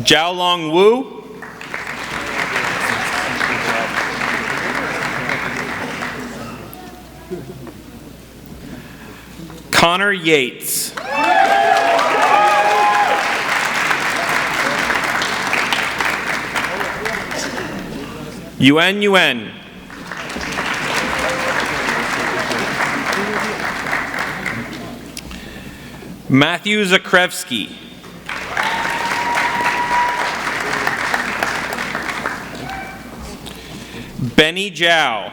Jiaolong Wu. Connor Yates. Yuan. Matthew Zakrevsky. Benny Zhao.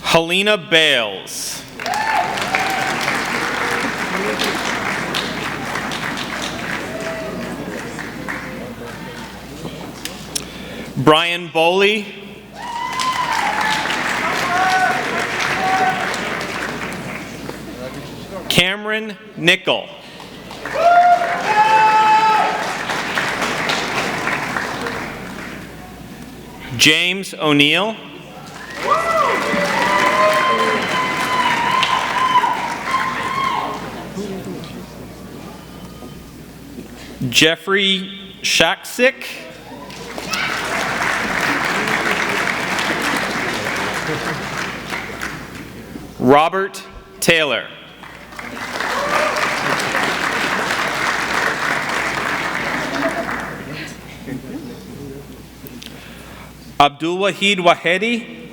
Helena Bales. Brian Boley. Cameron Nickel. James O'Neill. Jeffrey Shaksick. Robert Taylor. Abdul Wahid Wahedi.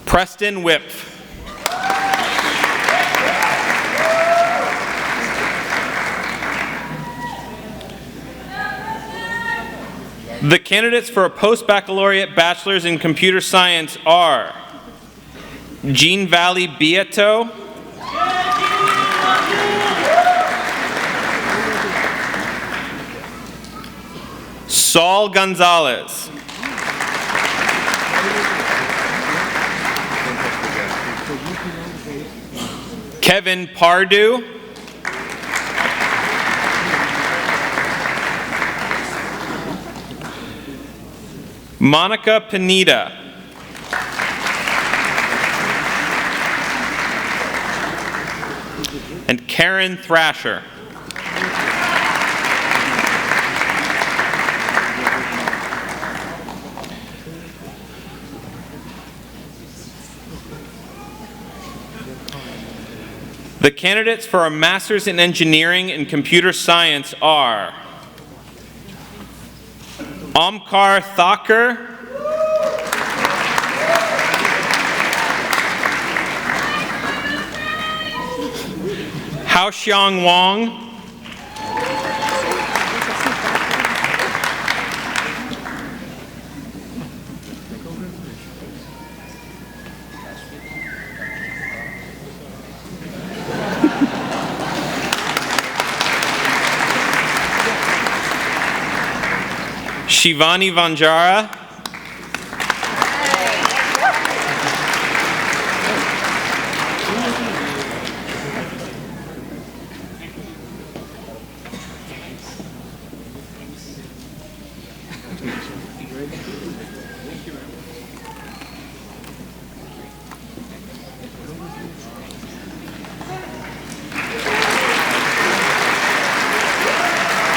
Preston Whip. The candidates for a post-baccalaureate bachelor's in computer science are Jean Valley Beato, Saul Gonzalez, Kevin Pardue, Monica Pineda, and Karen Thrasher. The candidates for a Master's in Engineering and Computer Science are Omkar Thakur, Haoxiang Wang, Shivani Vanjara,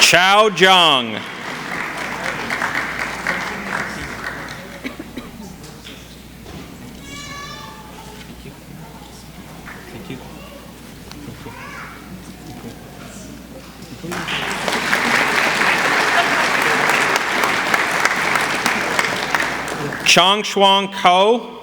Chao Zhang. Chong Shuang Ko,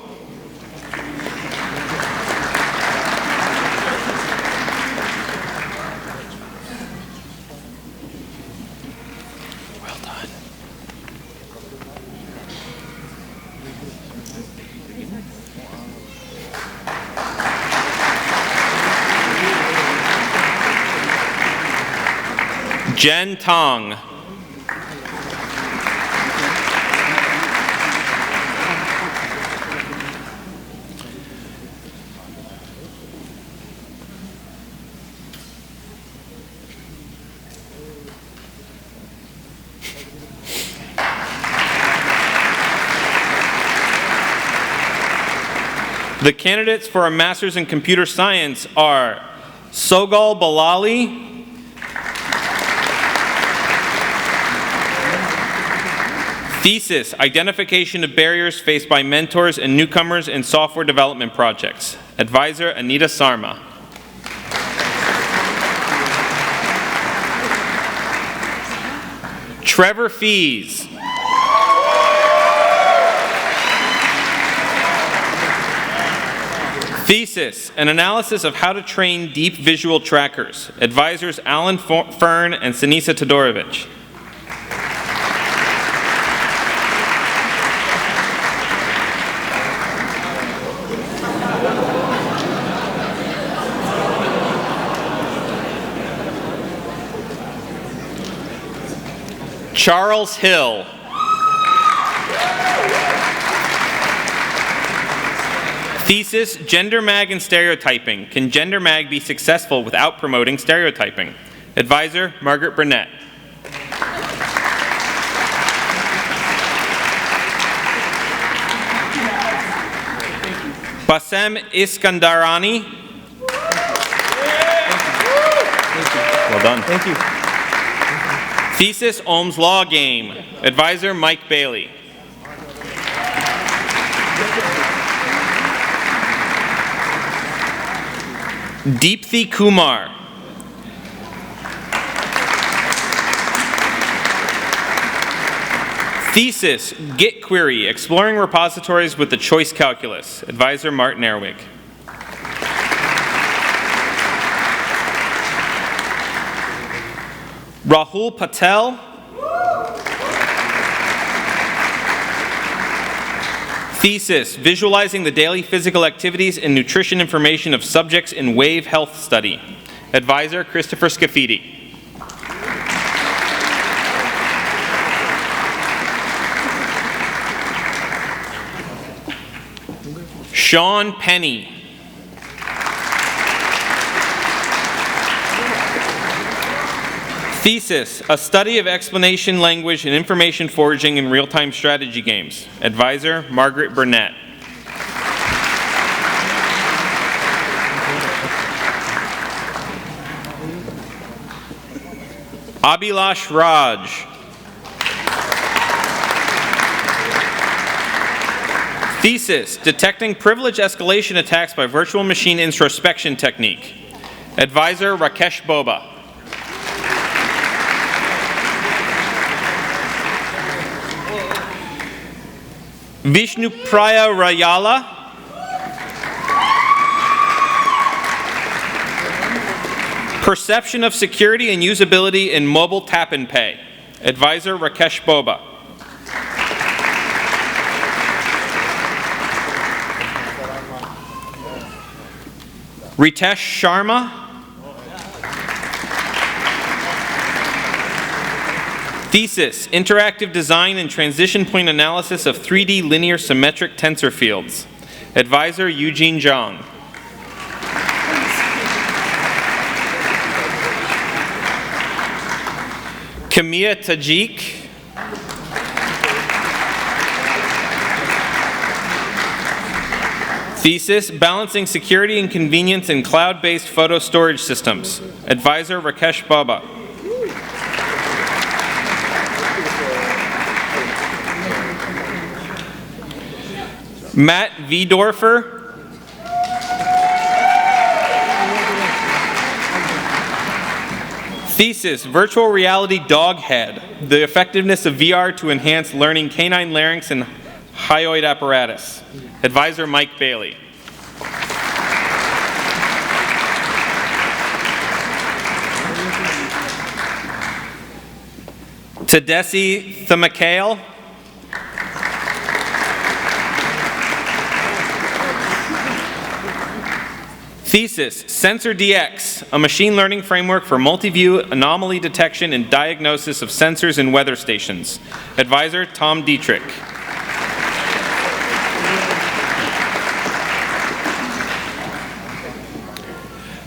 well done. Jen Tong. The candidates for a Master's in Computer Science are Sogal Balali, Thesis, Identification of Barriers Faced by Mentors and Newcomers in Software Development Projects. Advisor, Anita Sarma. Trevor Fees. Thesis, an analysis of how to train deep visual trackers. Advisors Alan Fern and Sinisa Todorovich. Charles Hill. Thesis, Gender Mag and Stereotyping. Can Gender Mag be successful without promoting stereotyping? Advisor, Margaret Burnett. Bassem Iskandarani. Well done. Thank you. Thesis, Ohm's Law Game. Advisor, Mike Bailey. Deepthi Kumar. Thesis, Git Query, Exploring Repositories with the Choice Calculus. Advisor, Martin Erwig. Rahul Patel. Thesis, Visualizing the Daily Physical Activities and Nutrition Information of Subjects in Wave Health Study. Advisor, Christopher Scafidi. Sean Penny. Thesis, a study of explanation language and information foraging in real-time strategy games. Advisor, Margaret Burnett. Abhilash Raj. Thesis, detecting privilege escalation attacks by virtual machine introspection technique. Advisor, Rakesh Boba. Vishnupriya Rayala. Perception of security and usability in mobile tap and pay. Advisor, Rakesh Boba. Ritesh Sharma. Thesis, interactive design and transition point analysis of 3D linear symmetric tensor fields. Advisor, Eugene Zhang. Kamia Tajik. Thesis, balancing security and convenience in cloud-based photo storage systems. Advisor, Rakesh Baba. Matt Viedorfer. Thesis, virtual reality dog head, the effectiveness of VR to enhance learning canine larynx and hyoid apparatus. Advisor, Mike Bailey. Tedesi Thamakale. Thesis, Sensor DX, a machine learning framework for multi-view anomaly detection and diagnosis of sensors in weather stations. Advisor, Tom Dietrich.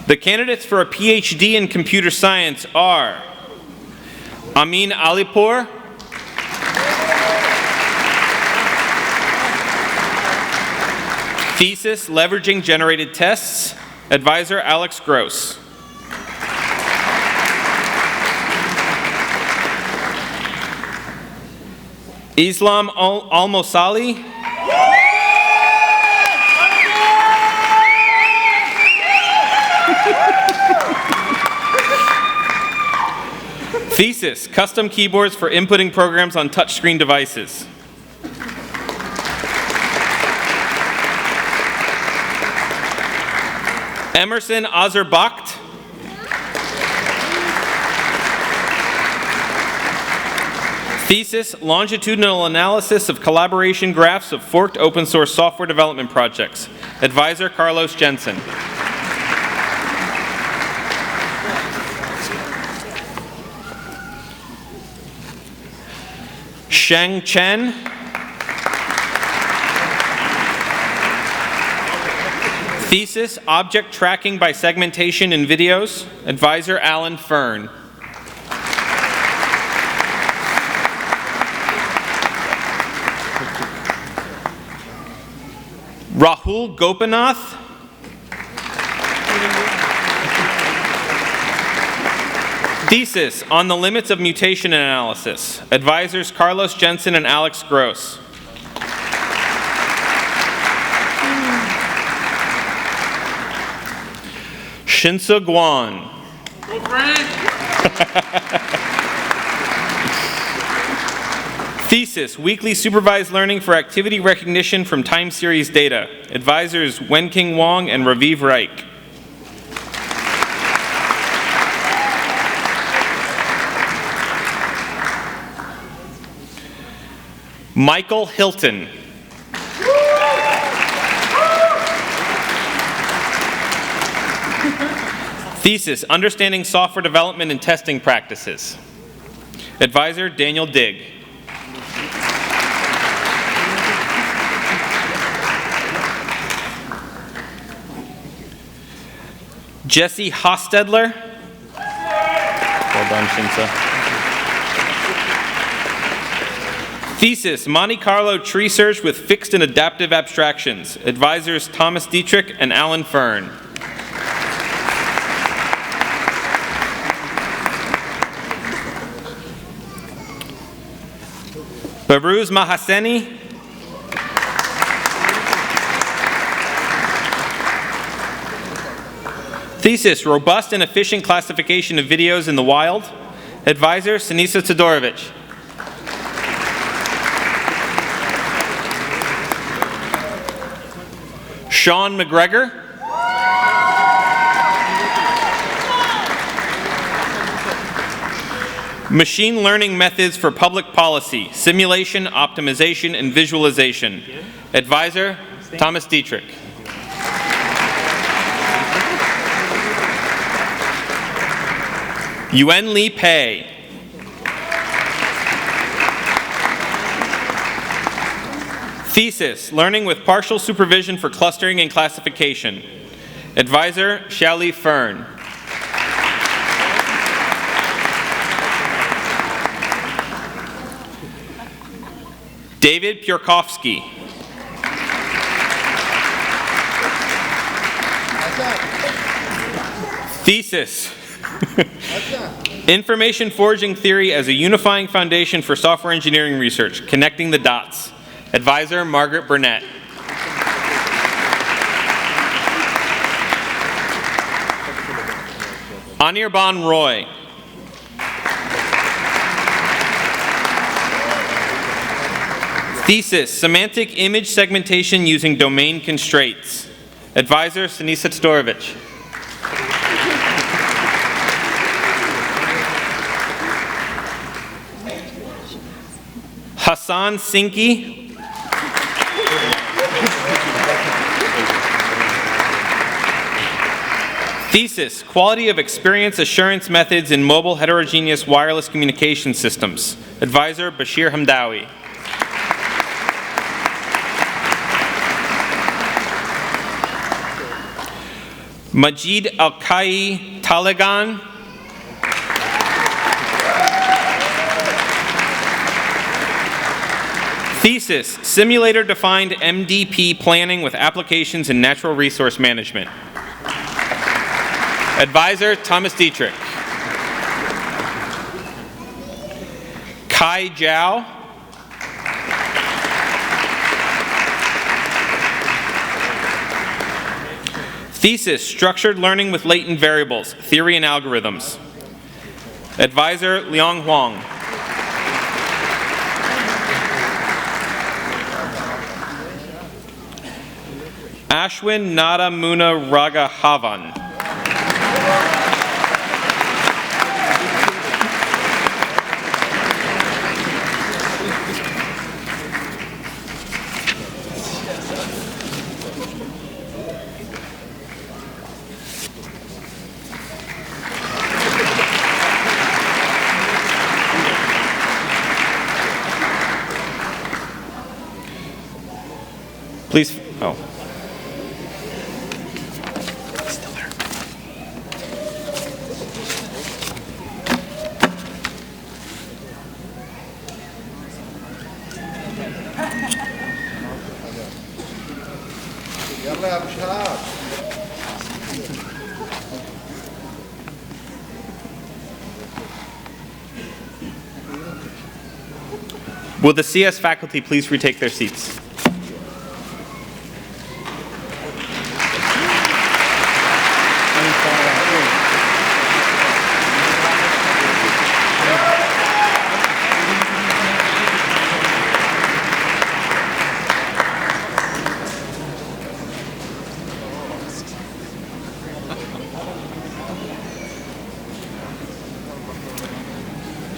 The candidates for a PhD in computer science are Amin Alipur, thesis, leveraging generated tests. Advisor, Alex Gross. Islam Al-Mosali. Thesis, custom keyboards for inputting programs on touchscreen devices. Emerson Azerbakht. Thesis, longitudinal analysis of collaboration graphs of forked open source software development projects. Advisor, Carlos Jensen. Sheng Chen. Thesis, object tracking by segmentation in videos. Advisor, Alan Fern. Rahul Gopinath. Thesis, on the limits of mutation analysis. Advisors, Carlos Jensen and Alex Gross. Shinsa Guan. Thesis, weekly supervised learning for activity recognition from time series data. Advisors, Wenking Wong and Raviv Reich. Michael Hilton. Thesis, understanding software development and testing practices. Advisor, Daniel Digg. Jesse Hostedler. Well done, Shinsa. Thesis, Monte Carlo tree search with fixed and adaptive abstractions. Advisors, Thomas Dietrich and Alan Fern. Baruz Mahaseni. Thesis, robust and efficient classification of videos in the wild. Advisor, Sinisa Todorovich. Sean McGregor. Machine learning methods for public policy, simulation, optimization, and visualization. Advisor, Thomas Dietrich. Yuen Li Pei. Thesis, learning with partial supervision for clustering and classification. Advisor, Xiaoli Fern. David Purkowski. Thesis. Information foraging theory as a unifying foundation for software engineering research, connecting the dots. Advisor, Margaret Burnett. Anirban Roy. Thesis, semantic image segmentation using domain constraints. Advisor, Sinisa Todorovich. Hassan Sinki. Thesis, quality of experience assurance methods in mobile heterogeneous wireless communication systems. Advisor, Bashir Hamdawi. Majid Al-Kai Talegan. Thesis, simulator-defined MDP planning with applications in natural resource management. Advisor, Thomas Dietrich. Kai Zhao. Thesis, structured learning with latent variables, theory and algorithms. Advisor, Liang Huang. Ashwin Nadamuna Raghavan. Please, oh. Still there. Will the CS faculty please retake their seats?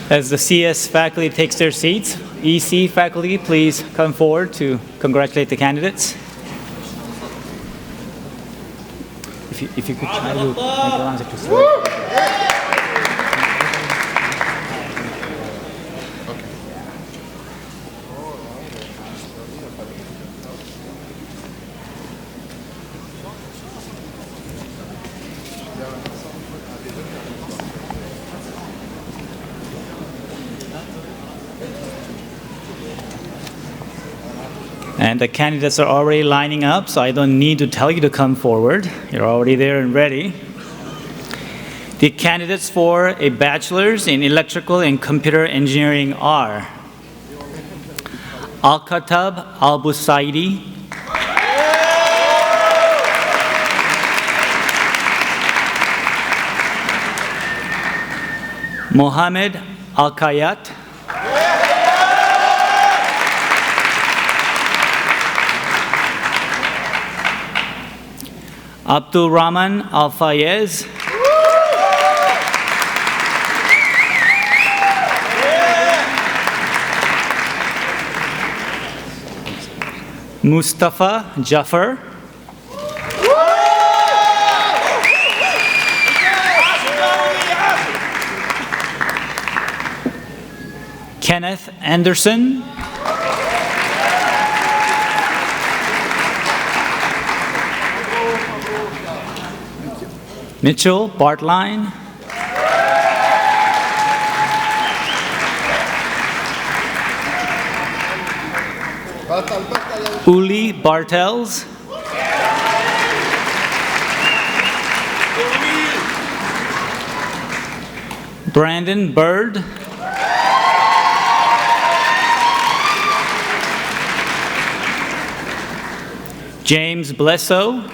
As the CS faculty takes their seats, EC faculty, please come forward to congratulate the candidates. If you could try to make Alonzo to start. And the candidates are already lining up, so I don't need to tell you to come forward. You're already there and ready. The candidates for a bachelor's in electrical and computer engineering are Al-Khatab Al-Busaidi, Mohammed Al-Kayat, Abdul Rahman Al-Fayez, Mustafa Jafar, Kenneth Anderson, Mitchell Bartline, Uli Bartels, Brandon Bird, James Blesso,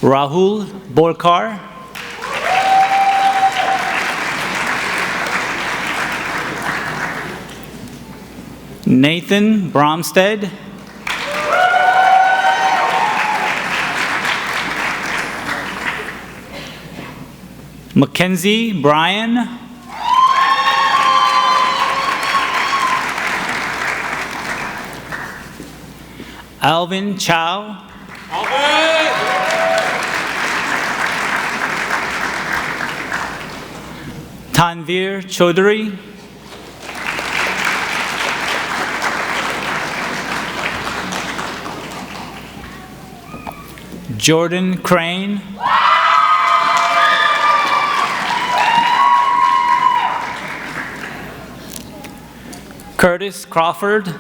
Rahul Borkar, Nathan Bromstead, Mackenzie Bryan, Alvin Chow, Tanvir Chaudhary, Jordan Crane, Curtis Crawford,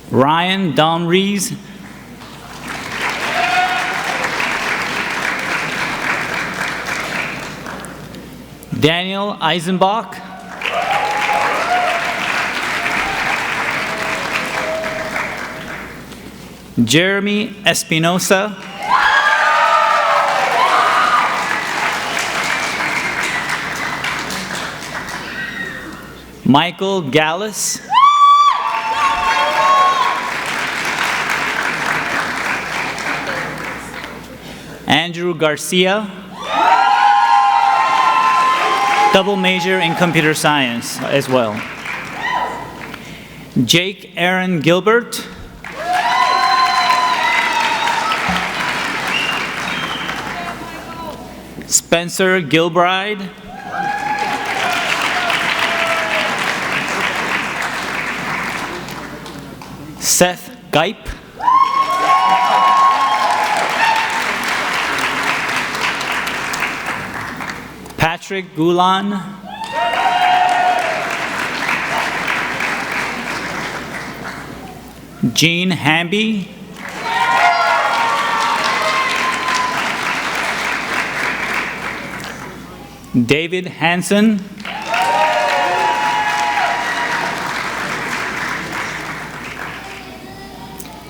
Ryan Domrees, Daniel Eisenbach, Jeremy Espinosa, Michael Gallus. Andrew Garcia. Double major in computer science as well. Jake Aaron Gilbert. Spencer Gilbride. Seth Gipe. Patrick Gulan. Gene Hamby. David Hansen.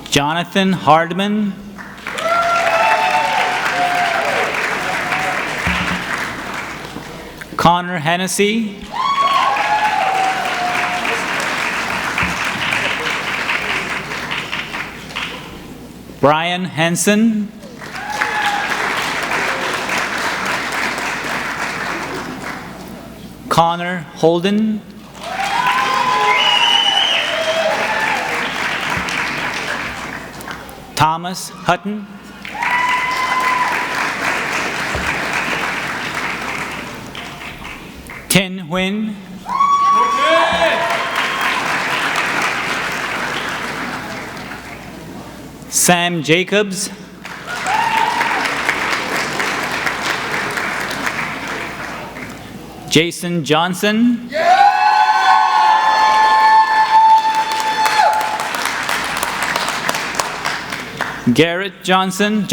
Jonathan Hardman. Connor Hennessy. Brian Henson. Connor Holden. Thomas Hutton. Tin Huynh. Sam Jacobs. Jason Johnson. Garrett Johnston.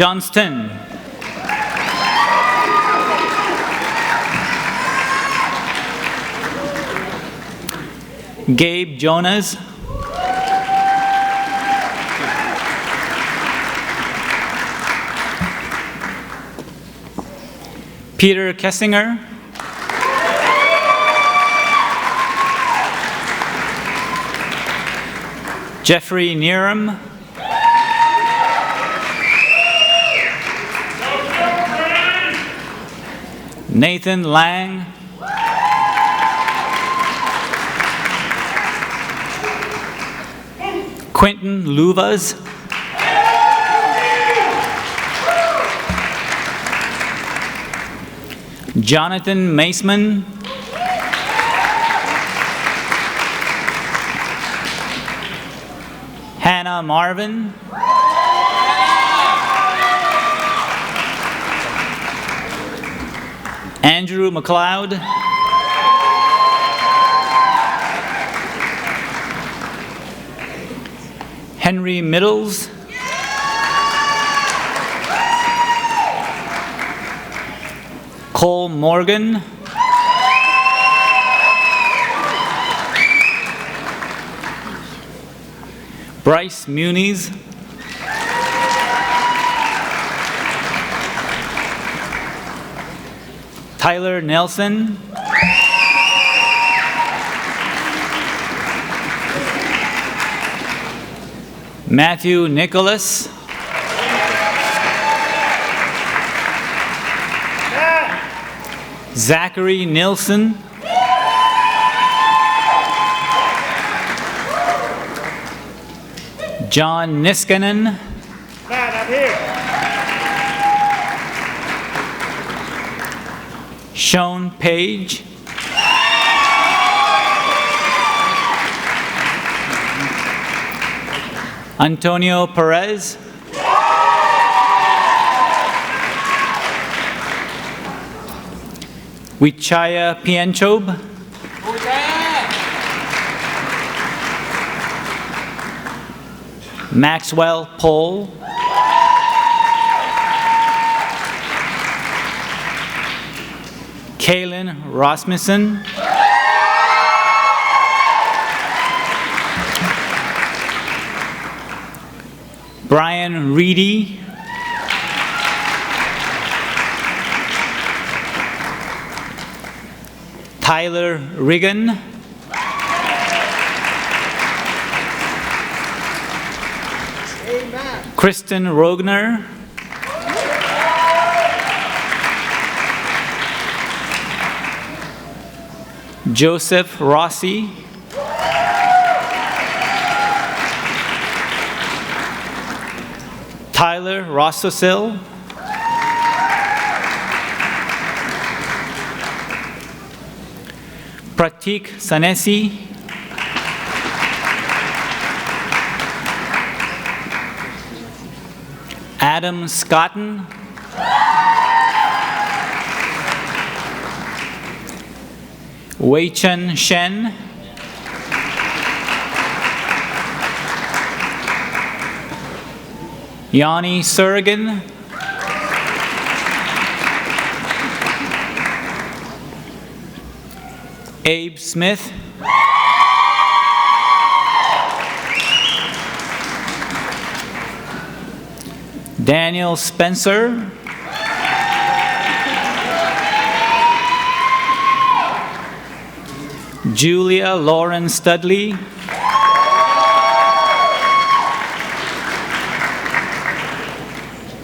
Gabe Jonas. Peter Kessinger. Jeffrey Neeram. Nathan Lang. Quentin Lewis. Jonathan Maceman. Hannah Marvin. Andrew McLeod. Henry Middles. Cole Morgan. Bryce Muniz. Tyler Nelson. Matthew Nicholas. Zachary Nilsson. John Niskanen. Sean Page. Antonio Perez. Wichaya Pienchob. Maxwell Pohl. Kaylin Rasmussen. Brian Reedy. Tyler Riggin. Kristen Rogner, Joseph Rossi, Tyler Rossosil, Pratik Sanesi, Adam Scotten, Wei-Chen Shen, Yanni Surgan, Abe Smith, Daniel Spencer, Julia Lauren Studley,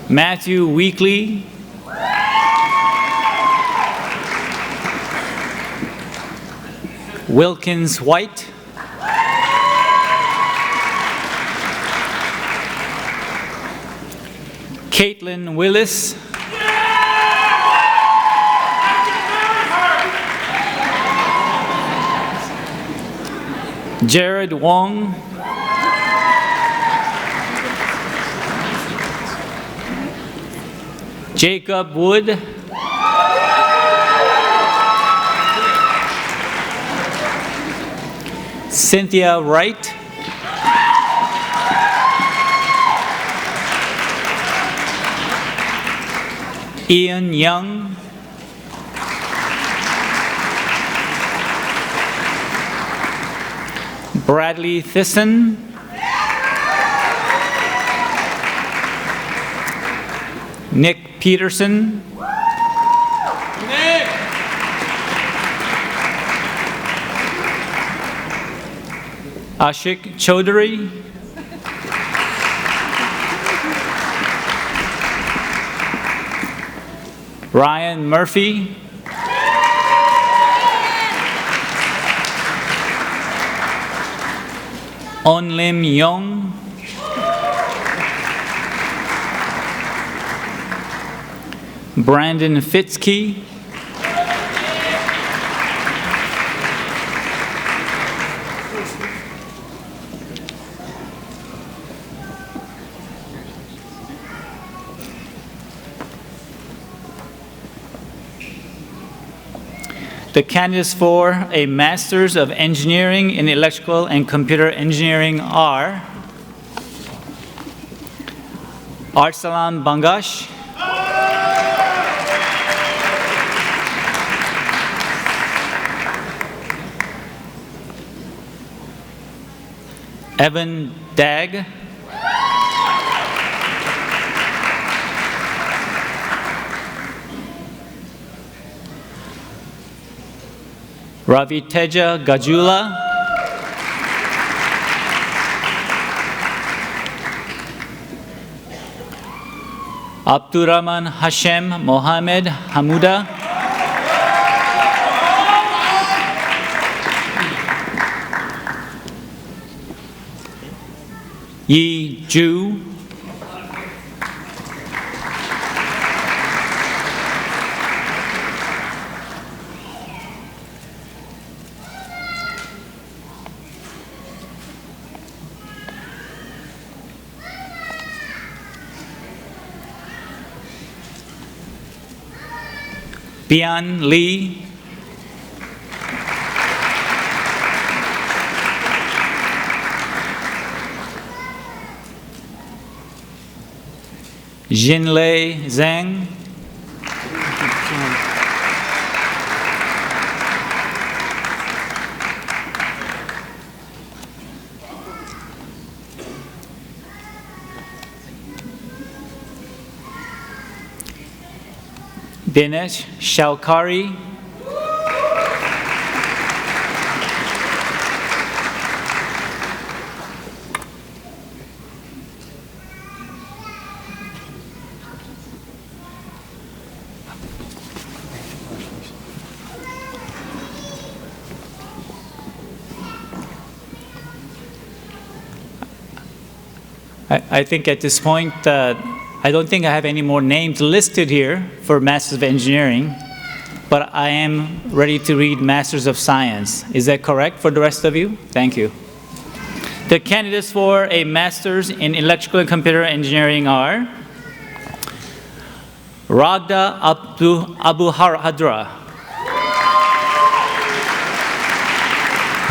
Matthew Weekly, Wilkins White, Caitlin Willis, Jared Wong, Jacob Wood, Cynthia Wright, Ian Young, Bradley Thyssen, Nick Peterson, Ashik Chaudhary, Ryan Murphy, On Lim Yong, Brandon Fitzkey, the candidates for a Master's of Engineering in Electrical and Computer Engineering are Arsalan Bangash, Evan Dagg, Raviteja Gajula, Abdurrahman Hashem Mohamed Hamuda, Yi Ju, Bian Lee, Jinlei Zhang, Dinesh Shalkari, I think at this point, I don't think I have any more names listed here for Masters of Engineering, but I am ready to read Masters of Science. Is that correct for the rest of you? Thank you. The candidates for a Master's in Electrical and Computer Engineering are Ragda Abu Hadra,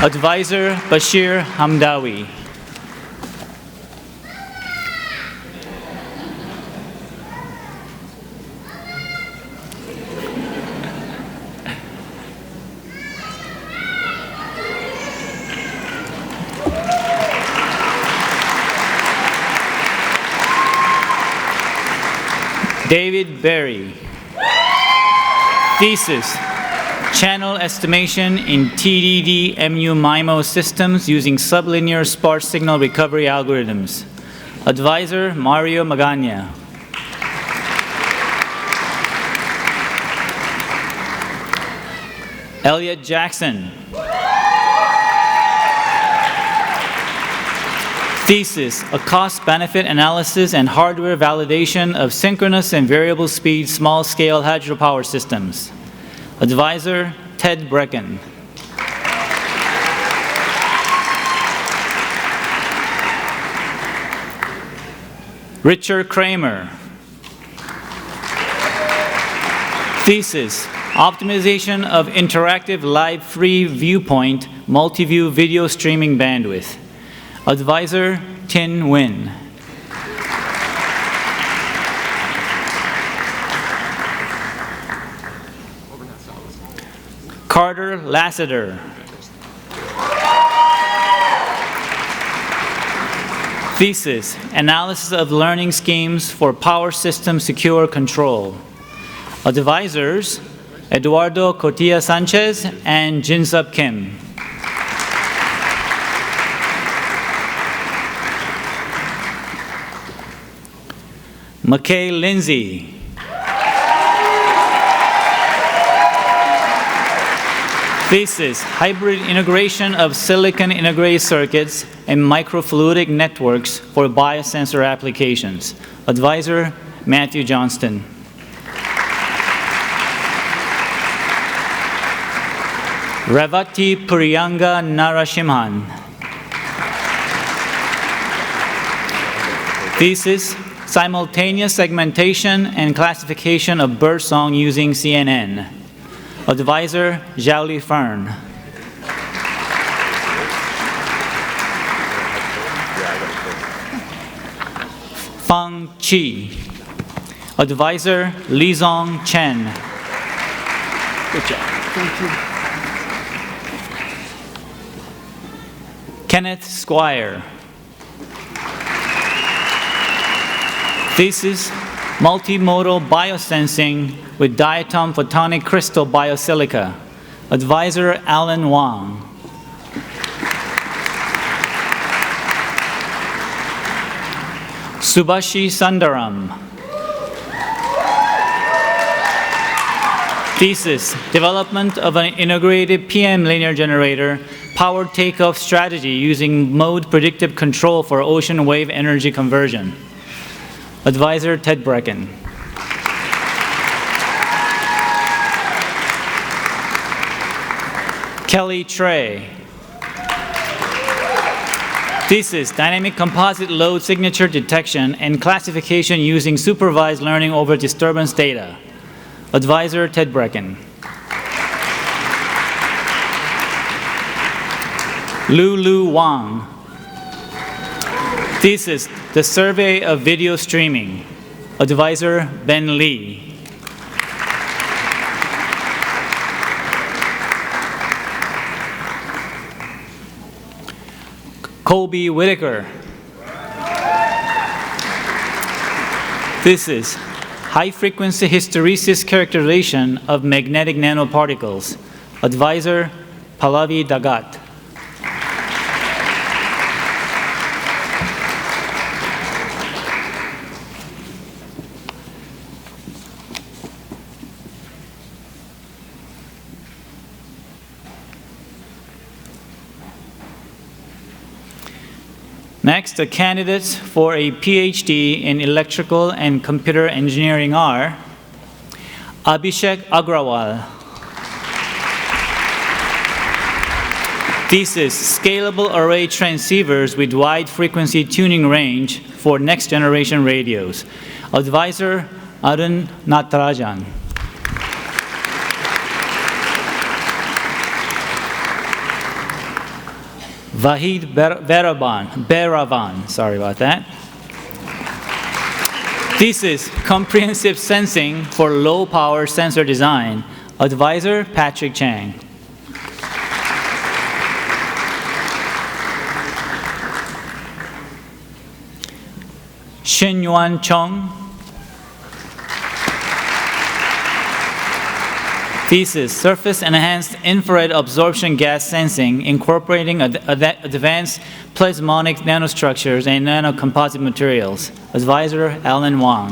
Advisor Bashir Hamdawi, David Berry. Thesis, Channel Estimation in TDD-MU MIMO Systems using Sublinear Sparse Signal Recovery Algorithms. Advisor, Mario Magana. Elliot Jackson. Thesis, a cost-benefit analysis and hardware validation of synchronous and variable speed small-scale hydropower systems. Advisor, Ted Brecken. Richard Kramer. Thesis, optimization of interactive live free viewpoint multi-view video streaming bandwidth. Advisor, Tin Nguyen. Carter Lassiter. Thesis, analysis of learning schemes for power system secure control. Advisors, Eduardo Cotilla Sanchez and Jinsub Kim. McKay Lindsay. Thesis, hybrid integration of silicon integrated circuits and microfluidic networks for biosensor applications. Advisor, Matthew Johnston. Ravati Puriyanga Narasimhan. Thesis, simultaneous segmentation and classification of birdsong using CNN. Advisor, Zhaoli Fern. Fang Chi. Advisor, Lizong Chen. Good job. Thank you. Kenneth Squire. Thesis, multimodal biosensing with diatom photonic crystal biosilica. Advisor, Alan Wang. Subhashi Sundaram. Thesis, development of an integrated PM linear generator power takeoff strategy using mode predictive control for ocean wave energy conversion. Advisor, Ted Brecken. Kelly Trey. Thesis, dynamic composite load signature detection and classification using supervised learning over disturbance data. Advisor, Ted Brecken. Lulu Wang. Thesis, the survey of video streaming. Advisor, Ben Lee. Colby Whitaker. Thesis, high-frequency hysteresis characterization of magnetic nanoparticles. Advisor, Pallavi Dagat. Next, the candidates for a PhD in electrical and computer engineering are Abhishek Agrawal. Thesis, scalable array transceivers with wide frequency tuning range for next generation radios. Advisor, Arun Natarajan. Vahid Beravan, sorry about that. Thesis, comprehensive sensing for low power sensor design. Advisor, Patrick Chang. Shin Yuan Chong. Thesis, surface-enhanced infrared absorption gas sensing incorporating advanced plasmonic nanostructures and nanocomposite materials. Advisor, Alan Wang.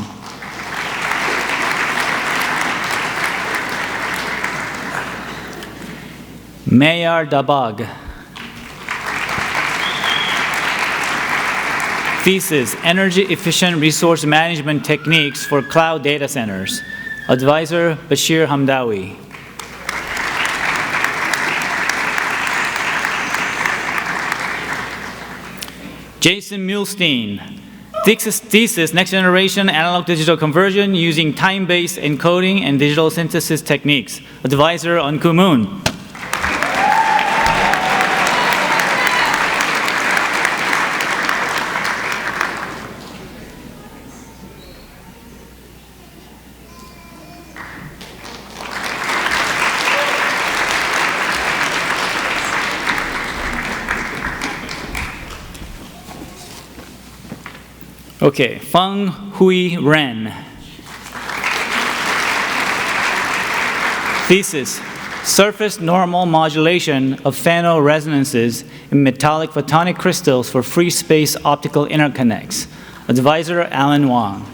Mayar Dabag. Thesis, energy-efficient resource management techniques for cloud data centers. Advisor, Bashir Hamdawi. Jason Muhlstein. Thesis, next generation analog digital conversion using time-based encoding and digital synthesis techniques. Advisor, Anku Moon. Okay, Feng Hui Ren. Thesis, surface normal modulation of phonoresonances in metallic photonic crystals for free space optical interconnects. Advisor, Alan Wang.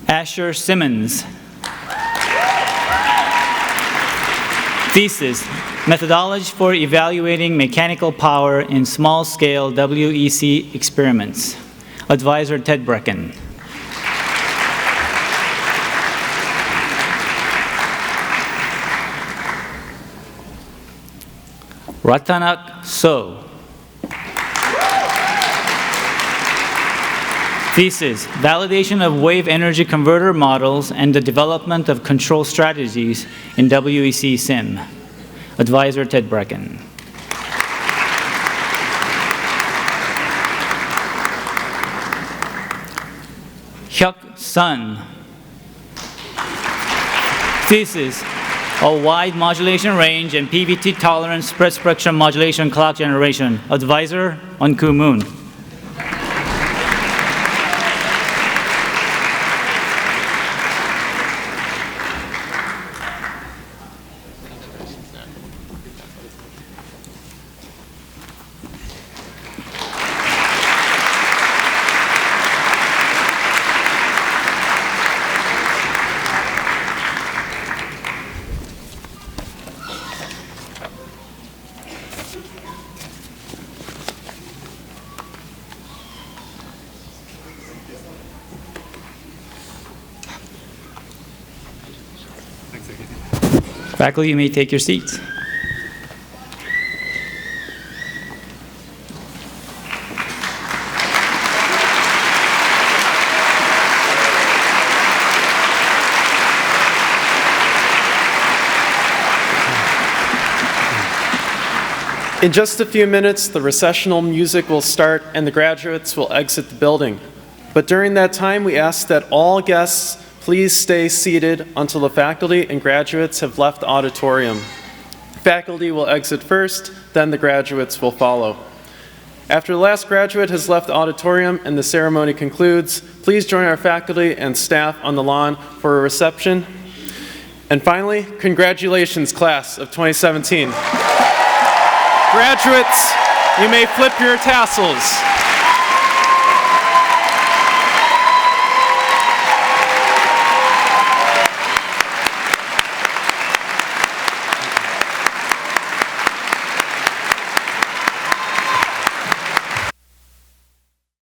Asher Simmons. Thesis, methodology for evaluating mechanical power in small-scale WEC experiments. Advisor, Ted Brecken. Ratanak So. Thesis, validation of wave energy converter models and the development of control strategies in WEC SIM. Advisor, Ted Brecken. Hyuk Sun. Thesis, a wide modulation range and PVT tolerant spread spectrum modulation clock generation. Advisor, Anku Moon. Faculty, you may take your seats. In just a few minutes, the recessional music will start and the graduates will exit the building. But during that time, we ask that all guests please stay seated until the faculty and graduates have left the auditorium. Faculty will exit first, then the graduates will follow. After the last graduate has left the auditorium and the ceremony concludes, please join our faculty and staff on the lawn for a reception. And finally, congratulations, class of 2017. Graduates, you may flip your tassels.